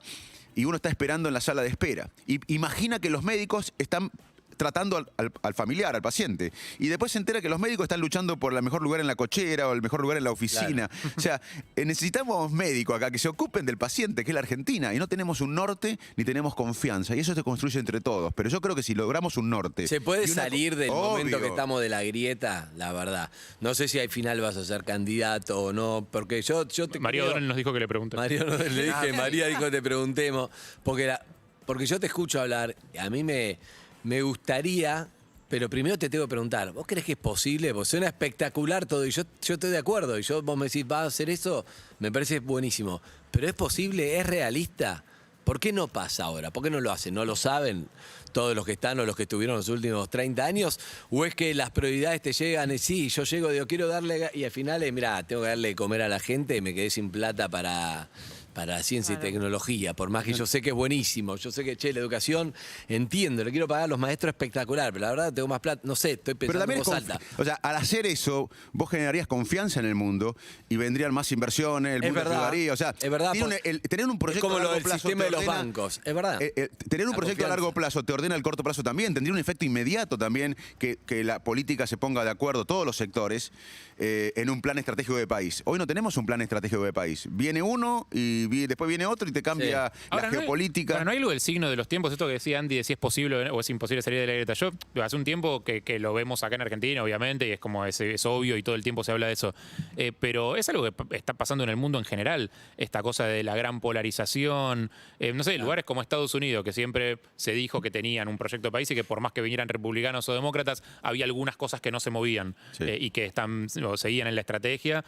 y uno está esperando en la sala de espera. Y imagina que los médicos están tratando al familiar, al paciente. Y después se entera que los médicos están luchando por el mejor lugar en la cochera o el mejor lugar en la oficina. Claro. O sea, necesitamos médicos acá que se ocupen del paciente, que es la Argentina. Y no tenemos un norte ni tenemos confianza. Y eso se construye entre todos. Pero yo creo que si logramos un norte... ¿Se puede salir del momento que estamos de la grieta? La verdad. No sé si al final vas a ser candidato o no. Porque yo te María O'Donnell nos dijo que le pregunte. María O'Donnell le dije, María dijo que te preguntemos. Porque yo te escucho hablar. A mí me gustaría, pero primero te tengo que preguntar, ¿vos crees que es posible? Vos suena espectacular todo y yo estoy de acuerdo. Y vos me decís, ¿vas a hacer eso? Me parece buenísimo. ¿Pero es posible? ¿Es realista? ¿Por qué no pasa ahora? ¿Por qué no lo hacen? ¿No lo saben todos los que están o los que estuvieron los últimos 30 años? ¿O es que las prioridades te llegan y sí, yo llego, digo, quiero darle... Y al final, mirá, tengo que darle de comer a la gente y me quedé sin plata para ciencia y tecnología, por más que yo sé que es buenísimo, yo sé que, la educación, entiendo, le quiero pagar a los maestros espectacular, pero la verdad tengo más plata, no sé, estoy pensando en voz alta. O sea, al hacer eso, vos generarías confianza en el mundo y vendrían más inversiones, el mundo ayudaría, o sea, es verdad, tener un proyecto como a largo lo del plazo sistema de los bancos, es verdad. Tener un proyecto a largo plazo te ordena el corto plazo también, tendría un efecto inmediato también que la política se ponga de acuerdo, todos los sectores, en un plan estratégico de país. Hoy no tenemos un plan estratégico de país. Viene uno y después viene otro y te cambia la geopolítica. No hay algo del signo de los tiempos, esto que decía Andy, de si es posible o es imposible salir de la grieta. Yo hace un tiempo que lo vemos acá en Argentina, obviamente, y es como es obvio y todo el tiempo se habla de eso. Pero es algo que está pasando en el mundo en general, esta cosa de la gran polarización. No sé, lugares como Estados Unidos, que siempre se dijo que tenían un proyecto de país y que por más que vinieran republicanos o demócratas, había algunas cosas que no se movían y que seguían en la estrategia,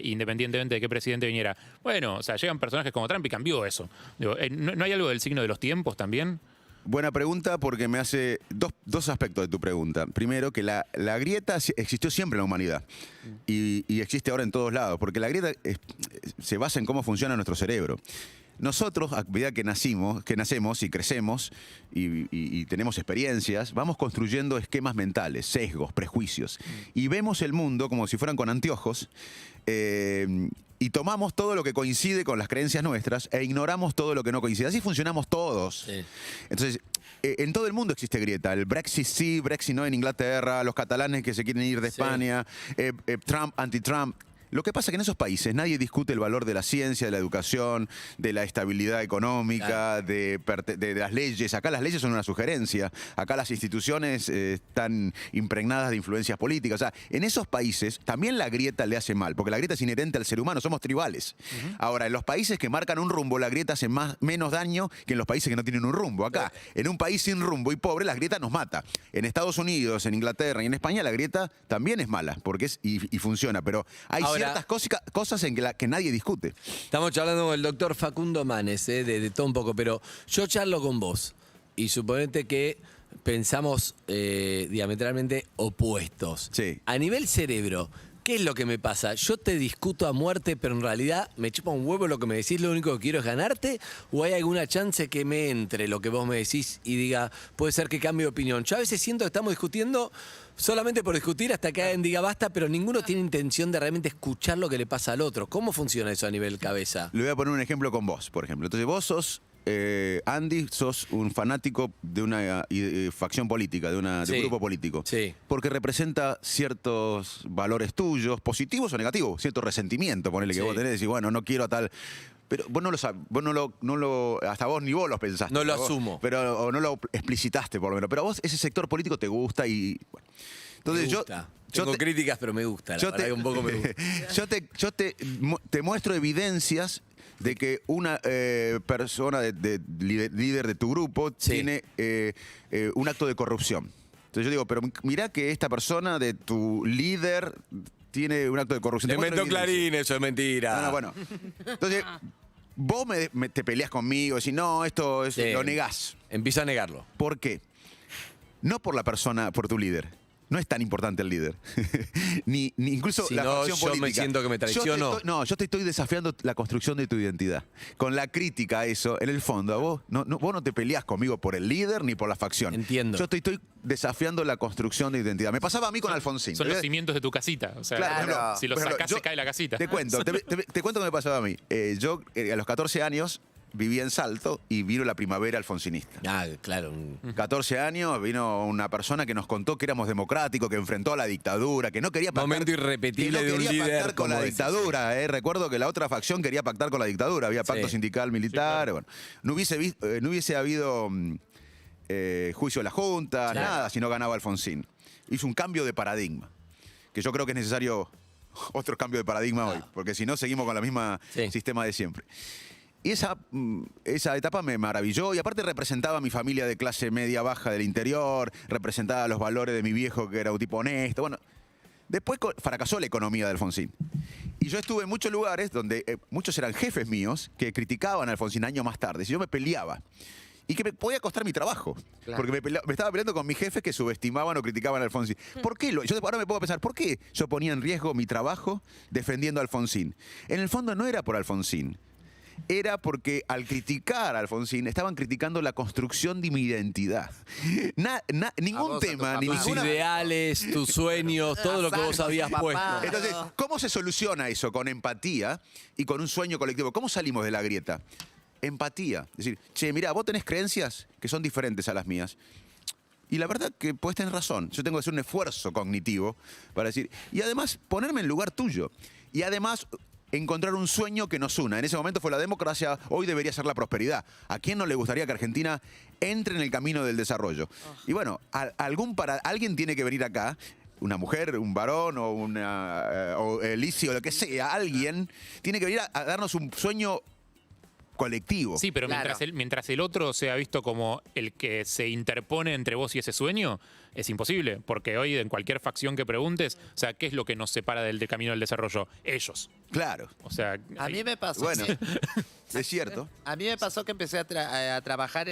independientemente de qué presidente viniera. Bueno, o sea, llegan personajes como Trump y cambió eso. Digo, ¿no hay algo del signo de los tiempos también? Buena pregunta porque me hace dos aspectos de tu pregunta. Primero, que la grieta existió siempre en la humanidad y existe ahora en todos lados, porque la grieta se basa en cómo funciona nuestro cerebro. Nosotros, a medida que nacemos y crecemos y tenemos experiencias, vamos construyendo esquemas mentales, sesgos, prejuicios. Y vemos el mundo como si fueran con anteojos y tomamos todo lo que coincide con las creencias nuestras e ignoramos todo lo que no coincide. Así funcionamos todos. Sí. Entonces, en todo el mundo existe grieta. El Brexit sí, Brexit no en Inglaterra, los catalanes que se quieren ir de España, Trump, anti-Trump. Lo que pasa es que en esos países nadie discute el valor de la ciencia, de la educación, de la estabilidad económica, de las leyes. Acá las leyes son una sugerencia. Acá las instituciones están impregnadas de influencias políticas. O sea, en esos países también la grieta le hace mal, porque la grieta es inherente al ser humano, somos tribales. Ahora, en los países que marcan un rumbo, la grieta hace menos daño que en los países que no tienen un rumbo. Acá, en un país sin rumbo y pobre, la grieta nos mata. En Estados Unidos, en Inglaterra y en España, la grieta también es mala, porque y funciona. Pero hay ciertas cosas en que nadie discute. Estamos charlando con el doctor Facundo Manes, de todo un poco, pero yo charlo con vos y suponete que pensamos diametralmente opuestos. Sí. A nivel cerebro, ¿qué es lo que me pasa? Yo te discuto a muerte, pero en realidad me chupa un huevo lo que me decís, lo único que quiero es ganarte, ¿o hay alguna chance que me entre lo que vos me decís y diga, puede ser que cambie de opinión? Yo a veces siento que estamos discutiendo solamente por discutir hasta que alguien diga basta, pero ninguno tiene intención de realmente escuchar lo que le pasa al otro. ¿Cómo funciona eso a nivel cabeza? Le voy a poner un ejemplo con vos, por ejemplo. Entonces vos sos, Andy, sos un fanático de una facción política, de un grupo político. Sí. Porque representa ciertos valores tuyos, positivos o negativos, cierto resentimiento, ponele que Sí. vos tenés, decís, bueno, no quiero a tal... Pero vos no lo sabés, hasta vos ni vos lo pensaste. No lo vos- asumo. Pero, o no lo explicitaste por lo menos. Pero a vos ese sector político te gusta y... Bueno. Entonces Me gusta. Tengo te- críticas, pero me gusta. La verdad que un poco me gusta. yo te muestro evidencias de que una persona líder de tu grupo Sí. tiene un acto de corrupción. Entonces yo digo, pero mirá que esta persona de tu líder tiene un acto de corrupción. Te Te muestro inventó evidencias. Clarín, eso es mentira. No, bueno. Entonces, vos te peleás conmigo, decís, no, esto es, Sí. lo negás. Empiezo a negarlo. ¿Por qué? No por la persona, por tu líder. No es tan importante el líder. ni incluso Si la no, facción yo me política. siento que me traiciono. Yo te estoy desafiando la construcción de tu identidad. Con la crítica a eso, en el fondo, a vos no te peleás conmigo por el líder ni por la facción. Entiendo. Yo te estoy desafiando la construcción de identidad. Me pasaba a mí con Alfonsín. Son los cimientos de tu casita. O sea, Claro, Claro. por ejemplo, si los por ejemplo, sacás, se cae la casita. Te cuento, te cuento qué me pasaba a mí. Yo, a los 14 años, vivía en Salto y vino la primavera alfonsinista. Ah, claro. 14 años, vino una persona que nos contó que éramos democráticos, que enfrentó a la dictadura, que no quería pactar, Momento irrepetible que no de un quería líder pactar con como la ese, dictadura. Recuerdo que la otra facción quería pactar con la dictadura, había pacto Sí. sindical, militar. Bueno, no hubiese habido juicio de la Junta, Claro. nada, si no ganaba Alfonsín. Hizo un cambio de paradigma, que yo creo que es necesario otro cambio de paradigma hoy, porque si no seguimos con el mismo Sí. sistema de siempre. Y esa etapa me maravilló y aparte representaba a mi familia de clase media baja del interior, representaba los valores de mi viejo que era un tipo honesto. Bueno, después fracasó la economía de Alfonsín. Y yo estuve en muchos lugares donde muchos eran jefes míos que criticaban a Alfonsín años más tarde. Si yo me peleaba. Y que me podía costar mi trabajo. Claro. Porque me estaba peleando con mis jefes que subestimaban o criticaban a Alfonsín. ¿Por qué? Yo ahora me puedo pensar, ¿por qué yo ponía en riesgo mi trabajo defendiendo a Alfonsín? En el fondo no era por Alfonsín. Era porque al criticar a Alfonsín estaban criticando la construcción de mi identidad. Ningún vos, a tu tema, ni papá. Tus ninguna... ideales, tus sueños, todo lo que vos Exacto, habías papá. puesto. Entonces, ¿cómo se soluciona eso? Con empatía y con un sueño colectivo. ¿Cómo salimos de la grieta? Empatía. Es decir, che, mirá, vos tenés creencias que son diferentes a las mías. Y la verdad que puedes tener razón. Yo tengo que hacer un esfuerzo cognitivo para decir... Y además, ponerme en lugar tuyo. Y además, encontrar un sueño que nos una. En ese momento fue la democracia, hoy debería ser la prosperidad. ¿A quién no le gustaría que Argentina entre en el camino del desarrollo? Y bueno, alguien tiene que venir acá, una mujer, un varón o Elicio, lo que sea, alguien tiene que venir a darnos un sueño colectivo. Sí, pero Claro. mientras el otro sea visto como el que se interpone entre vos y ese sueño, es imposible. Porque hoy en cualquier facción que preguntes, o sea, ¿qué es lo que nos separa del camino del desarrollo? Ellos. Claro. O sea, A mí me pasó. Bueno, sí. es cierto. A mí me pasó que empecé a trabajar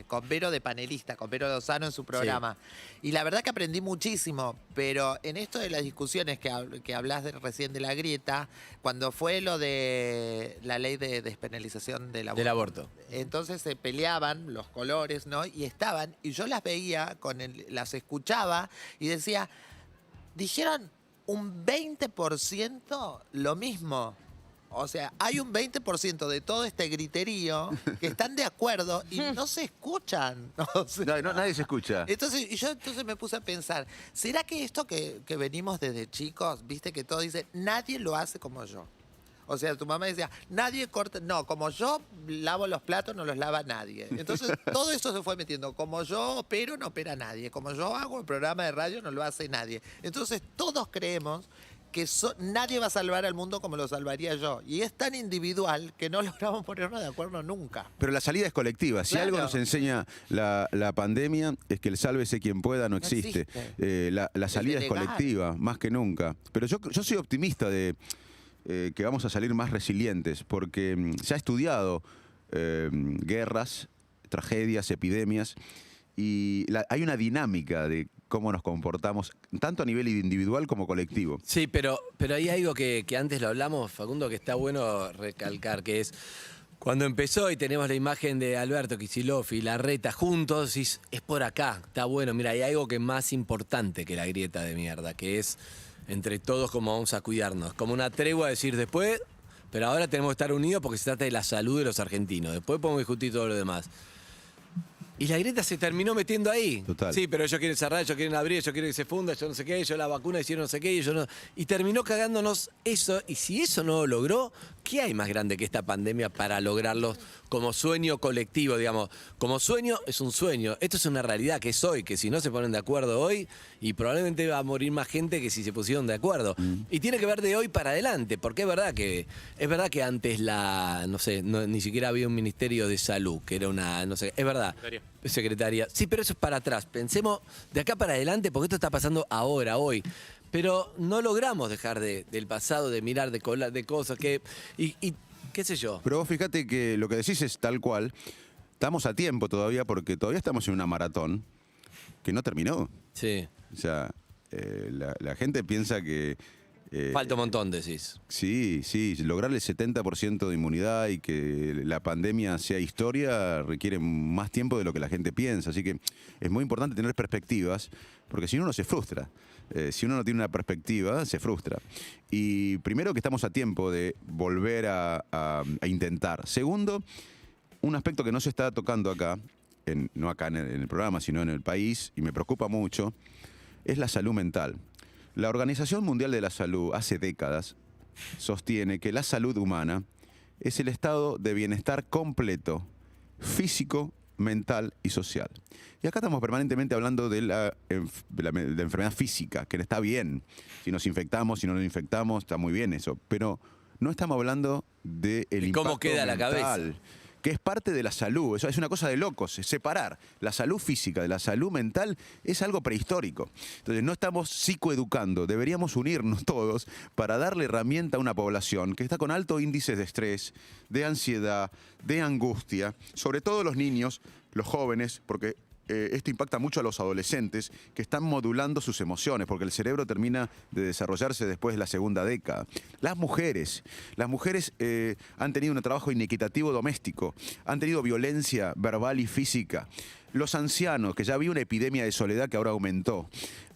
con Vero de panelista, con Vero Lozano en su programa. Y la verdad que aprendí muchísimo, pero en esto de las discusiones que hablas recién de la grieta, cuando fue lo de la ley de despenalización del aborto. Del aborto. Entonces se peleaban los colores, ¿no? Y estaban, y yo las veía, las escuchaba y decía, dijeron un 20% lo mismo. O sea, hay un 20% de todo este griterío que están de acuerdo y no se escuchan. O sea, Nadie se escucha. entonces, y yo entonces me puse a pensar, ¿será que esto que venimos desde chicos, viste que todo dice, nadie lo hace como yo? O sea, tu mamá decía, nadie corta, no, como yo lavo los platos, no los lava nadie. Entonces, todo eso se fue metiendo. Como yo opero, no opera nadie. Como yo hago el programa de radio, no lo hace nadie. Entonces, todos creemos que nadie va a salvar al mundo como lo salvaría yo. Y es tan individual que no logramos ponernos de acuerdo nunca. Pero la salida es colectiva. Si Claro. algo nos enseña la pandemia es que el sálvese quien pueda no existe. La salida es delegar. colectiva, más que nunca. Pero yo soy optimista de que vamos a salir más resilientes, porque se ha estudiado guerras, tragedias, epidemias, y hay una dinámica de cómo nos comportamos, tanto a nivel individual como colectivo. Sí, pero hay algo que antes lo hablamos, Facundo, que está bueno recalcar, que es cuando empezó y tenemos la imagen de Alberto Kicillof y Larreta juntos, y es por acá, está bueno. Mira, hay algo que es más importante que la grieta de mierda, que es entre todos cómo vamos a cuidarnos. Como una tregua a decir después, pero ahora tenemos que estar unidos porque se trata de la salud de los argentinos. Después podemos discutir todo lo demás. Y la grieta se terminó metiendo ahí. Total. Sí, pero ellos quieren cerrar, ellos quieren abrir, ellos quieren que se funda, yo no sé qué, ellos la vacuna hicieron no sé qué, ellos no. Y terminó cagándonos eso. Y si eso no lo logró, ¿qué hay más grande que esta pandemia para lograrlo como sueño colectivo, digamos? Como sueño es un sueño. Esto es una realidad que es hoy, que si no se ponen de acuerdo hoy, y probablemente va a morir más gente que si se pusieron de acuerdo. Y tiene que ver de hoy para adelante, porque es verdad que antes ni siquiera había un ministerio de salud, que era una, no sé, es verdad. Secretaría. Sí, pero eso es para atrás. Pensemos de acá para adelante, porque esto está pasando ahora, hoy. Pero no logramos dejar del pasado, de mirar, de cosas que. Y qué sé yo. Pero vos fíjate que lo que decís es tal cual. Estamos a tiempo todavía porque todavía estamos en una maratón que no terminó. Sí. O sea, la gente piensa que... Falta un montón, decís. Sí, lograr el 70% de inmunidad y que la pandemia sea historia requiere más tiempo de lo que la gente piensa. Así que es muy importante tener perspectivas, porque si uno se frustra. Si uno no tiene una perspectiva, se frustra. Y primero que estamos a tiempo de volver a intentar. Segundo, un aspecto que no se está tocando acá, no acá en el programa, sino en el país, y me preocupa mucho, es la salud mental. La Organización Mundial de la Salud hace décadas sostiene que la salud humana es el estado de bienestar completo, físico, mental y social. Y acá estamos permanentemente hablando de la enfermedad física, que está bien. Si nos infectamos, si no nos infectamos, está muy bien eso. Pero no estamos hablando del impacto cómo queda la cabeza. mental, que es parte de la salud. Eso es una cosa de locos. Separar la salud física de la salud mental es algo prehistórico. Entonces no estamos psicoeducando. Deberíamos unirnos todos para darle herramienta a una población que está con alto índice de estrés, de ansiedad, de angustia, sobre todo los niños, los jóvenes, porque esto impacta mucho a los adolescentes que están modulando sus emociones, porque el cerebro termina de desarrollarse después de la segunda década. Las mujeres han tenido un trabajo inequitativo doméstico, han tenido violencia verbal y física. Los ancianos, que ya había una epidemia de soledad que ahora aumentó.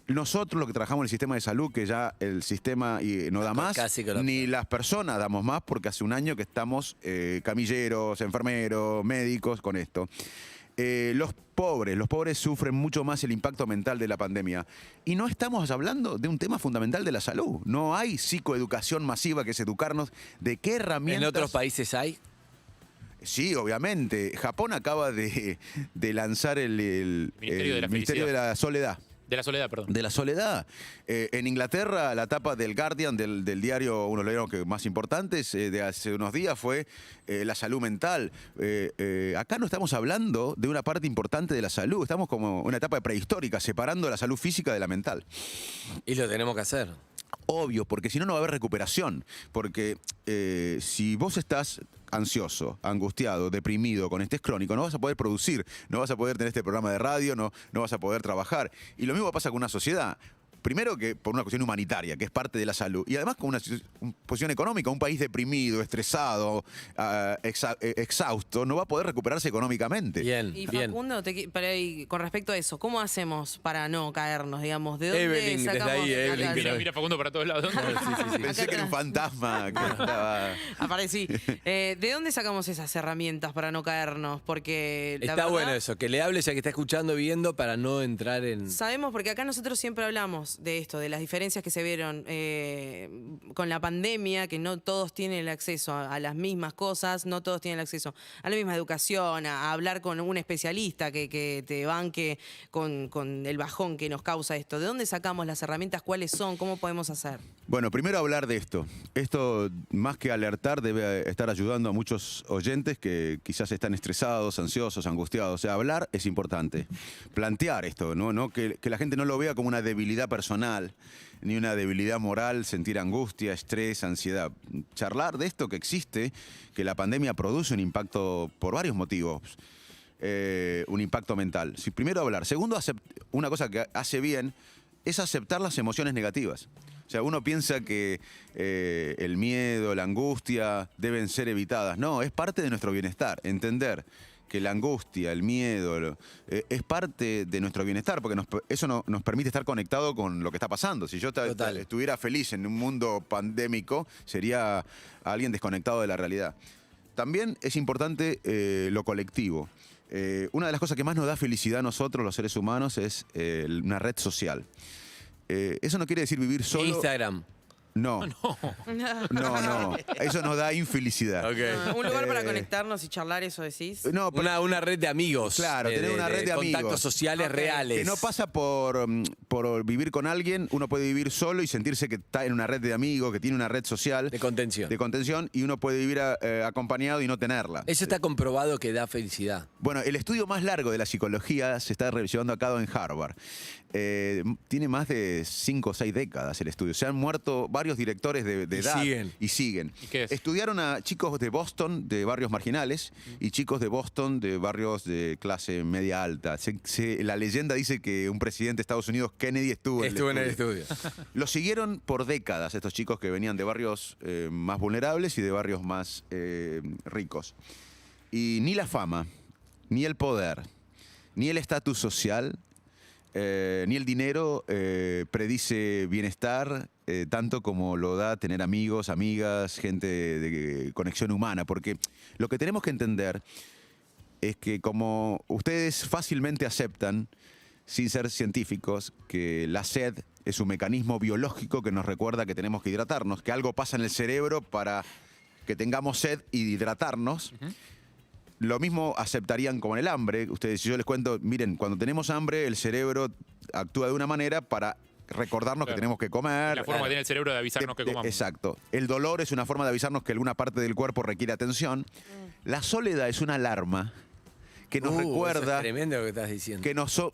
Nosotros, los que trabajamos en el sistema de salud, que ya el sistema no da más, ni las personas damos más, porque hace un año que estamos camilleros, enfermeros, médicos con esto. Los pobres sufren mucho más el impacto mental de la pandemia. Y no estamos hablando de un tema fundamental de la salud. No hay psicoeducación masiva, que es educarnos de qué herramientas... ¿En otros países hay? Sí, obviamente. Japón acaba de lanzar el Ministerio de la Soledad. De la soledad, perdón. De la soledad. En Inglaterra, la tapa del Guardian, del diario, uno de los diarios más importantes de hace unos días, fue la salud mental. Acá no estamos hablando de una parte importante de la salud, estamos como una etapa prehistórica, separando la salud física de la mental. Y lo tenemos que hacer. Obvio, porque si no, no va a haber recuperación. Porque si vos estás ansioso, angustiado, deprimido, con estrés crónico, no vas a poder producir, no vas a poder tener este programa de radio, no vas a poder trabajar. Y lo mismo pasa con una sociedad. primero que por una cuestión humanitaria, que es parte de la salud, y además con una posición económica, un país deprimido, estresado, exhausto, no va a poder recuperarse económicamente. Bien, Y bien. Facundo, y con respecto a eso, ¿cómo hacemos para no caernos, digamos? ¿De dónde Evelyn, desde sacamos? ahí, Evelyn, Acá- que Mira, mira Facundo para todos lados. Pensé que era un fantasma que estaba... Aparecí. ¿De dónde sacamos esas herramientas para no caernos? Porque la Está verdad, bueno eso, que le hables a que está escuchando, viendo, para no entrar en... sabemos, porque acá nosotros siempre hablamos de esto, de las diferencias que se vieron con la pandemia, que no todos tienen el acceso a las mismas cosas, no todos tienen el acceso a la misma educación, a hablar con un especialista que te banque con el bajón que nos causa esto. ¿De dónde sacamos las herramientas? ¿Cuáles son? ¿Cómo podemos hacer? Bueno, primero hablar de esto. Esto, más que alertar, debe estar ayudando a muchos oyentes que quizás están estresados, ansiosos, angustiados. O sea, hablar es importante. Plantear esto, ¿no? Que la gente no lo vea como una debilidad personal, ni una debilidad moral, sentir angustia, estrés, ansiedad. Charlar de esto que existe, que la pandemia produce un impacto por varios motivos. Un impacto mental. Primero hablar. Segundo, una cosa que hace bien es aceptar las emociones negativas. O sea, uno piensa que el miedo, la angustia deben ser evitadas. No, es parte de nuestro bienestar. Entender que la angustia, el miedo, es parte de nuestro bienestar, porque eso nos permite estar conectado con lo que está pasando. Si yo Total. estuviera feliz en un mundo pandémico, sería alguien desconectado de la realidad. También es importante lo colectivo. Una de las cosas que más nos da felicidad a nosotros, los seres humanos, es una red social. Eso no quiere decir vivir solo. Instagram. No. No. Eso nos da infelicidad. Ok. Un lugar para conectarnos y charlar, eso decís. No, Una red de amigos. Claro, tener una red de amigos. Contactos sociales Ok. reales. que no pasa por vivir con alguien. Uno puede vivir solo y sentirse que está en una red de amigos, que tiene una red social De contención. y uno puede vivir acompañado y no tenerla. Eso está comprobado que da felicidad. Bueno, el estudio más largo de la psicología se está llevando a cabo en Harvard. Tiene más de 5 o 6 décadas el estudio. Se han muerto varios directores de Y edad. siguen. Y siguen. ¿Y qué es? Estudiaron a chicos de Boston, de barrios marginales, y chicos de Boston, de barrios de clase media alta. La leyenda dice que un presidente de Estados Unidos, Kennedy, estuvo en el estudio. Los siguieron por décadas estos chicos que venían de barrios más vulnerables y de barrios más ricos. Y ni la fama, ni el poder, ni el estatus social, ni el dinero predice bienestar tanto como lo da tener amigos, amigas, gente de conexión humana. Porque lo que tenemos que entender es que como ustedes fácilmente aceptan, sin ser científicos, que la sed es un mecanismo biológico que nos recuerda que tenemos que hidratarnos, que algo pasa en el cerebro para que tengamos sed y hidratarnos. Lo mismo aceptarían como en el hambre. Ustedes, si yo les cuento, miren, cuando tenemos hambre, el cerebro actúa de una manera para recordarnos que Claro. tenemos que comer. La forma que tiene el cerebro de avisarnos que comamos. Exacto. El dolor es una forma de avisarnos que alguna parte del cuerpo requiere atención. La soledad es una alarma que nos Eso recuerda es tremendo lo que estás diciendo.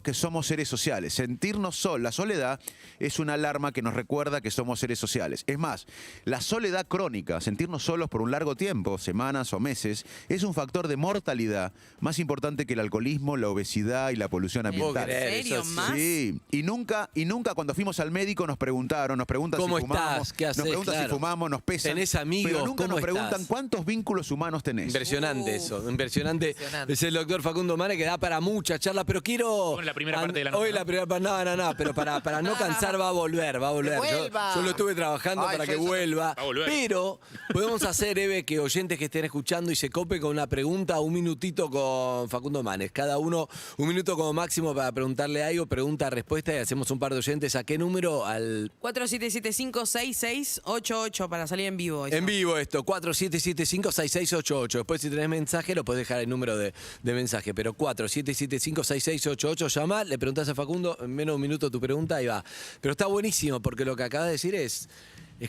que somos seres sociales. Sentirnos solos. La soledad es una alarma que nos recuerda que somos seres sociales. Es más, la soledad crónica, sentirnos solos por un largo tiempo, semanas o meses, es un factor de mortalidad más importante que el alcoholismo, la obesidad y la polución No puedo ambiental. creer, ¿En serio? eso ¿Más? Sí, y nunca cuando fuimos al médico nos preguntan ¿Cómo si fumamos, estás? ¿Qué haces? nos preguntan Claro. si fumamos, nos pesan. ¿Tenés amigos? Pero nunca ¿Cómo nos preguntan estás? cuántos vínculos humanos tenés. Impresionante eso, impresionante. Impresionante. Es el doctor Facundo Mane que da para mucha charla, pero quiero... Bueno, la primera parte de la nota, Hoy ¿no? la primera parte, no, pero para no cansar va a volver. Que Yo, vuelva. yo lo estuve trabajando Ay, para yo que eso- vuelva. Va a volver. Pero podemos hacer, Eve, que oyentes que estén escuchando y se cope con una pregunta, un minutito con Facundo Manes. Cada uno, un minuto como máximo para preguntarle algo, pregunta, respuesta, y hacemos un par de oyentes. ¿A qué número? Al 47756688 para salir en vivo. eso. En vivo esto, 4775-6688. Después si tenés mensaje lo podés dejar el número de mensaje. Pero 4775-6688, llama, le preguntás a Facundo, en menos de un minuto tu pregunta, ahí va. Pero está buenísimo porque lo que acabas de decir es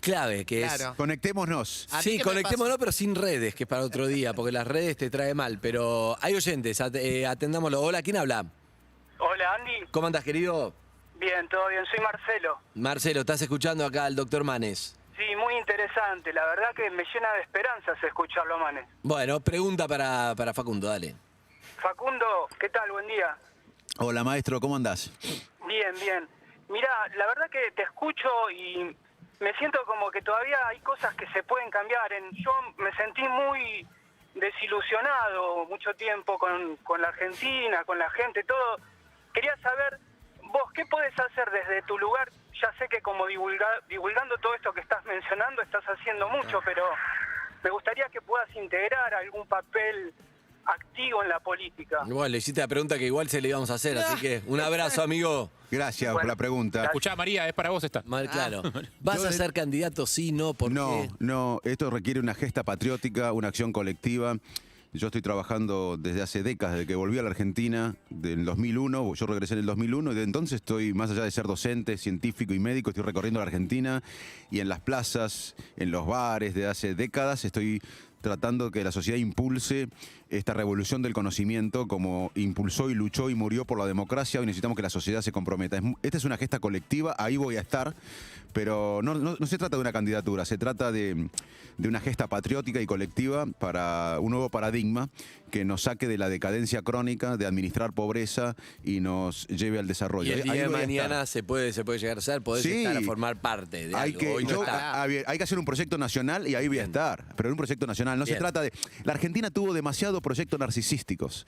clave, que Claro. Conectémonos. ¿A ti sí, qué me conectémonos, pasa? pero sin redes, que es para otro día, porque las redes te trae mal. Pero hay oyentes, atendámoslo. Hola, ¿quién habla? Hola, Andy. ¿Cómo andás, querido? Bien, todo bien. Soy Marcelo. Marcelo, estás escuchando acá al doctor Manes. Sí, muy interesante. La verdad que me llena de esperanzas escucharlo a Manes. Bueno, pregunta para Facundo, dale. Facundo, ¿qué tal? Buen día. Hola, maestro, ¿cómo andás? Bien, bien. Mira, la verdad que te escucho y me siento como que todavía hay cosas que se pueden cambiar. Yo me sentí muy desilusionado mucho tiempo con la Argentina, con la gente, todo. Quería saber, vos, ¿qué podés hacer desde tu lugar? Ya sé que como divulgando todo esto que estás mencionando estás haciendo mucho, pero me gustaría que puedas integrar algún papel activo en la política. Bueno, le hiciste la pregunta que igual se le íbamos a hacer, así que un abrazo, amigo. Gracias por la pregunta. Escuchá, María, es para vos esta. Claro. ¿Vas a ser candidato? Sí, no, ¿por qué? No, esto requiere una gesta patriótica, una acción colectiva. Yo estoy trabajando desde hace décadas, desde que volví a la Argentina, del 2001, yo regresé en el 2001, y desde entonces estoy, más allá de ser docente, científico y médico, estoy recorriendo la Argentina y en las plazas, en los bares, desde hace décadas estoy tratando que la sociedad impulse esta revolución del conocimiento como impulsó y luchó y murió por la democracia. Hoy necesitamos que la sociedad se comprometa. Esta es una gesta colectiva, ahí voy a estar, pero no se trata de una candidatura, se trata de una gesta patriótica y colectiva para un nuevo paradigma que nos saque de la decadencia crónica, de administrar pobreza y nos lleve al desarrollo. Y el día Ahí de voy a mañana estar. se puede llegar a ser, podés Sí. estar a formar parte de algo. Hoy no está. Hay que hacer un proyecto nacional y ahí voy a estar, pero un proyecto nacional. No Bien. se trata de... La Argentina tuvo demasiados proyectos narcisísticos,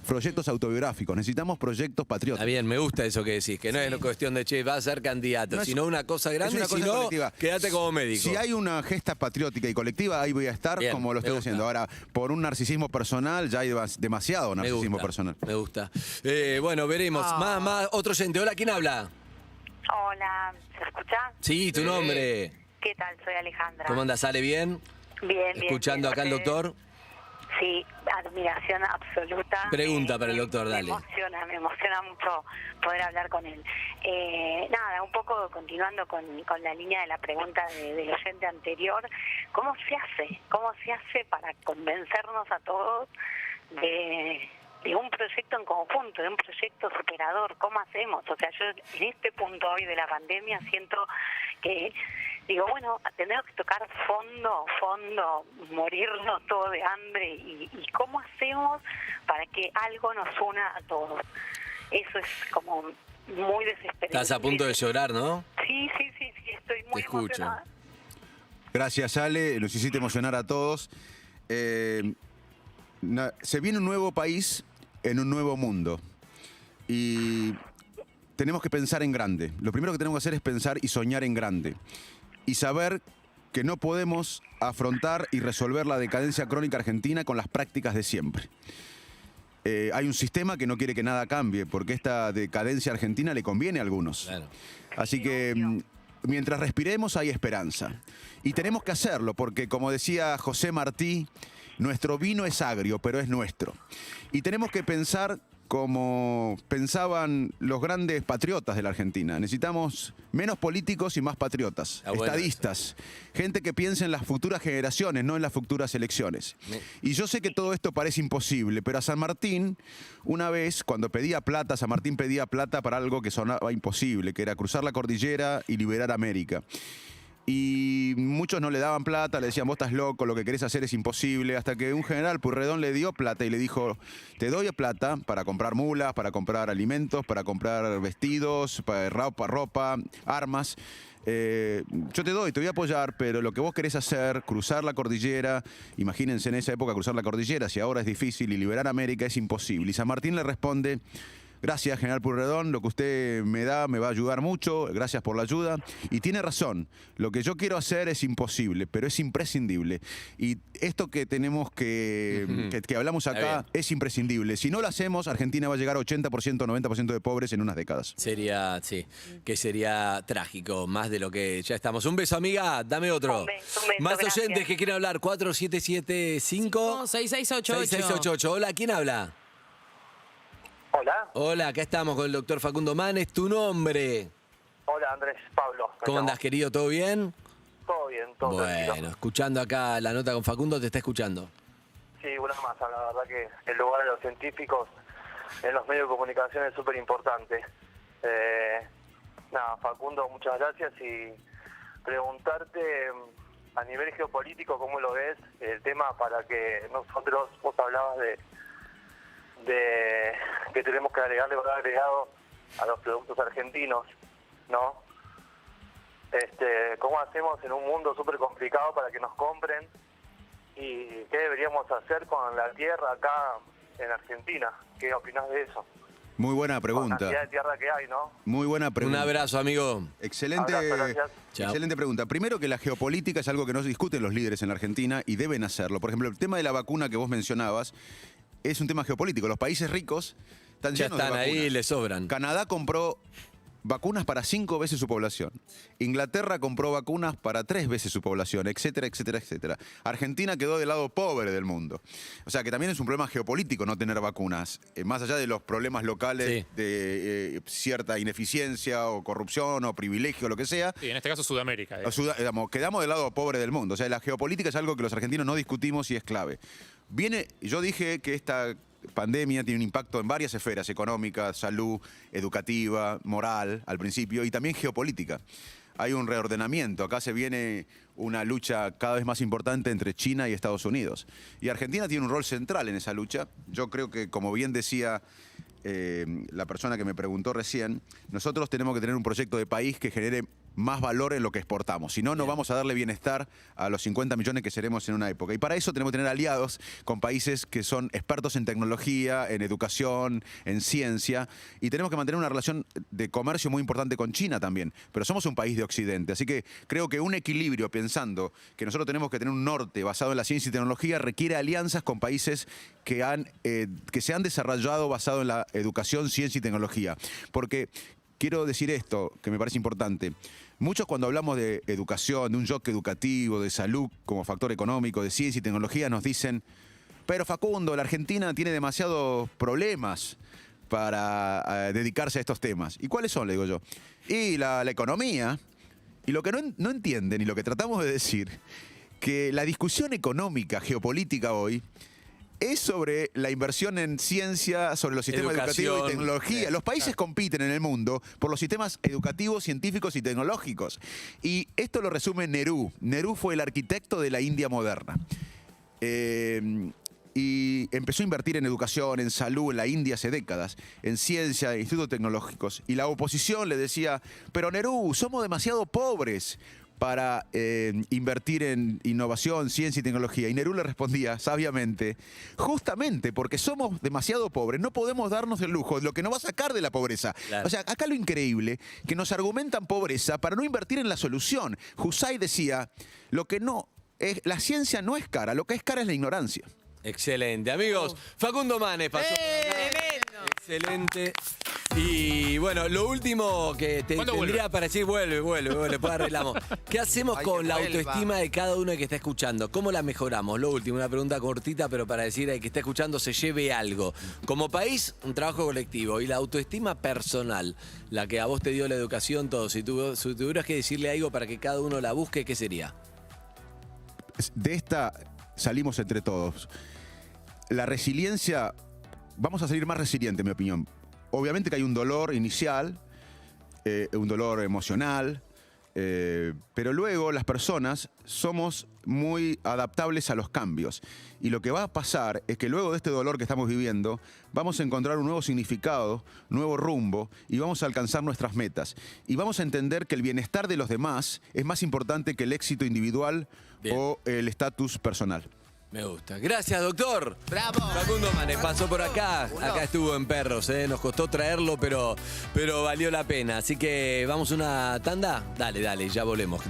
proyectos autobiográficos. Necesitamos proyectos Está patrióticos. bien, me gusta eso que decís, que no es cuestión de, che, vas a ser candidato, No es- sino una cosa grande, es una cosa si no, colectiva. quédate como médico. Si hay una gesta patriótica y colectiva, ahí voy a estar Bien, como lo me estoy gusta. haciendo. Ahora, por un narcisismo personal, ya hay demasiado Me narcisismo gusta, personal. me gusta. Bueno, veremos. Más, otro oyente. Hola, ¿quién habla? Hola, ¿se escucha? Sí, tu nombre. ¿Qué tal? Soy Alejandra. ¿Cómo andas? ¿Sale bien? Bien, bien. Escuchando bien. acá al doctor. Sí, admiración absoluta. Pregunta para el doctor, dale. Me emociona mucho poder hablar con él. Nada, un poco continuando con la línea de la pregunta del oyente anterior, ¿cómo se hace? ¿Cómo se hace para convencernos a todos de un proyecto en conjunto, de un proyecto superador? ¿Cómo hacemos? O sea, yo en este punto hoy de la pandemia siento que digo, bueno, tenemos que tocar fondo, morirnos todos de hambre y ¿cómo hacemos para que algo nos una a todos? Eso es como muy desesperante. Estás a punto de llorar, ¿no? Sí, estoy muy Te escucho. emocionada. Gracias, Ale. Nos hiciste emocionar a todos. Se viene un nuevo país en un nuevo mundo. Y tenemos que pensar en grande. Lo primero que tenemos que hacer es pensar y soñar en grande. Y saber que no podemos afrontar y resolver la decadencia crónica argentina con las prácticas de siempre. Hay un sistema que no quiere que nada cambie, porque esta decadencia argentina le conviene a algunos. Claro. Así que mientras respiremos hay esperanza. Y tenemos que hacerlo, porque como decía José Martí, nuestro vino es agrio, pero es nuestro. Y tenemos que pensar como pensaban los grandes patriotas de la Argentina. Necesitamos menos políticos y más patriotas, bueno estadistas, gente que piense en las futuras generaciones, no en las futuras elecciones. Y yo sé que todo esto parece imposible, pero a San Martín, una vez, cuando pedía plata, San Martín pedía plata para algo que sonaba imposible, que era cruzar la cordillera y liberar América. Y muchos no le daban plata, le decían, vos estás loco, lo que querés hacer es imposible, hasta que un general Pueyrredón le dio plata y le dijo, te doy plata para comprar mulas, para comprar alimentos, para comprar vestidos, para ropa, armas. Yo te voy a apoyar, pero lo que vos querés hacer, cruzar la cordillera, imagínense en esa época cruzar la cordillera, si ahora es difícil y liberar América es imposible. Y San Martín le responde, gracias, general Pueyrredón, lo que usted me da me va a ayudar mucho, gracias por la ayuda. Y tiene razón, lo que yo quiero hacer es imposible, pero es imprescindible. Y esto que tenemos que hablamos acá es imprescindible. Si no lo hacemos, Argentina va a llegar a 80%, 90% de pobres en unas décadas. Sería trágico, más de lo que ya estamos. Un beso, amiga, dame otro. Un beso, Más gracias. oyentes que quieren hablar, 4775 6688. 6688. Hola, ¿quién habla? Hola. Hola, acá estamos con el doctor Facundo Manes. ¿Tu nombre? Hola, Andrés, Pablo. ¿Cómo andás, querido? ¿Todo bien? Todo bien, todo Bueno, tranquilo. escuchando acá la nota con Facundo, te está escuchando. Sí, una más, la verdad que el lugar de los científicos en los medios de comunicación es súper importante. Facundo, muchas gracias y preguntarte a nivel geopolítico cómo lo ves el tema para que nosotros, vos hablabas de que tenemos que agregarle valor agregado a los productos argentinos. ¿no? ¿Cómo hacemos en un mundo súper complicado para que nos compren? ¿Y qué deberíamos hacer con la tierra acá en Argentina? ¿Qué opinás de eso? Muy buena Con la pregunta. cantidad de tierra que hay, ¿no? Muy buena Un pregunta. abrazo, amigo. Excelente, Abrazo, gracias. Chao. excelente pregunta. Primero que la geopolítica es algo que no discuten los líderes en la Argentina y deben hacerlo. Por ejemplo, el tema de la vacuna que vos mencionabas es un tema geopolítico. Los países ricos están Ya llenos de están ahí, vacunas. le sobran. Canadá compró vacunas para 5 veces su población. Inglaterra compró vacunas para 3 veces su población, etcétera, etcétera, etcétera. Argentina quedó del lado pobre del mundo. O sea que también es un problema geopolítico no tener vacunas. Más allá de los problemas locales Sí. de cierta ineficiencia o corrupción o privilegio, lo que sea. Sí, en este caso Sudamérica. Quedamos del lado pobre del mundo. O sea, la geopolítica es algo que los argentinos no discutimos y es clave. Yo dije que esta pandemia tiene un impacto en varias esferas: económica, salud, educativa, moral, al principio, y también geopolítica. Hay un reordenamiento. Acá se viene una lucha cada vez más importante entre China y Estados Unidos. Y Argentina tiene un rol central en esa lucha. Yo creo que, como bien decía la persona que me preguntó recién, nosotros tenemos que tener un proyecto de país que genere más valor en lo que exportamos. Si no, no vamos a darle bienestar a los 50 millones que seremos en una época. Y para eso tenemos que tener aliados con países que son expertos en tecnología, en educación, en ciencia. Y tenemos que mantener una relación de comercio muy importante con China también. Pero somos un país de Occidente. Así que creo que un equilibrio, pensando que nosotros tenemos que tener un norte basado en la ciencia y tecnología, requiere alianzas con países que se han desarrollado basado en la educación, ciencia y tecnología. Porque quiero decir esto, que me parece importante. Muchos, cuando hablamos de educación, de un shock educativo, de salud como factor económico, de ciencia y tecnología, nos dicen: pero Facundo, la Argentina tiene demasiados problemas para dedicarse a estos temas. ¿Y cuáles son? Le digo yo. Y la economía. Y lo que no entienden y lo que tratamos de decir, que la discusión económica, geopolítica hoy, es sobre la inversión en ciencia, sobre los sistemas educativos y tecnología. Los países compiten en el mundo por los sistemas educativos, científicos y tecnológicos. Y esto lo resume Nehru. Nehru fue el arquitecto de la India moderna. Y empezó a invertir en educación, en salud, en la India hace décadas, en ciencia, en institutos tecnológicos. Y la oposición le decía: pero Nehru, somos demasiado pobres para invertir en innovación, ciencia y tecnología. Y Nehru le respondía sabiamente: justamente porque somos demasiado pobres, no podemos darnos el lujo de lo que nos va a sacar de la pobreza. Claro. O sea, acá lo increíble, que nos argumentan pobreza para no invertir en la solución. Husay decía: la ciencia no es cara, lo que es cara es la ignorancia. Excelente. Amigos, Facundo Manes pasó por acá. Excelente. Y bueno, lo último que ¿Cuándo tendría para decir, vuelve, después arreglamos. ¿Qué hacemos Ay, con que la vuelva. autoestima de cada uno que está escuchando? ¿Cómo la mejoramos? Lo último, una pregunta cortita, pero para decir al que está escuchando se lleve algo. Como país, un trabajo colectivo. Y la autoestima personal, la que a vos te dio la educación, todo. Si tuvieras que decirle algo para que cada uno la busque, ¿qué sería? De esta salimos entre todos. La resiliencia, vamos a salir más resilientes, en mi opinión. Obviamente que hay un dolor inicial, un dolor emocional, pero luego las personas somos muy adaptables a los cambios. Y lo que va a pasar es que luego de este dolor que estamos viviendo, vamos a encontrar un nuevo significado, nuevo rumbo, y vamos a alcanzar nuestras metas. Y vamos a entender que el bienestar de los demás es más importante que el éxito individual Bien. o el estatus personal. Me gusta. Gracias, doctor. ¡Bravo! Facundo Manes pasó por acá. Acá estuvo en Perros, ¿eh? Nos costó traerlo, pero valió la pena. Así que vamos a una tanda. Dale, ya volvemos.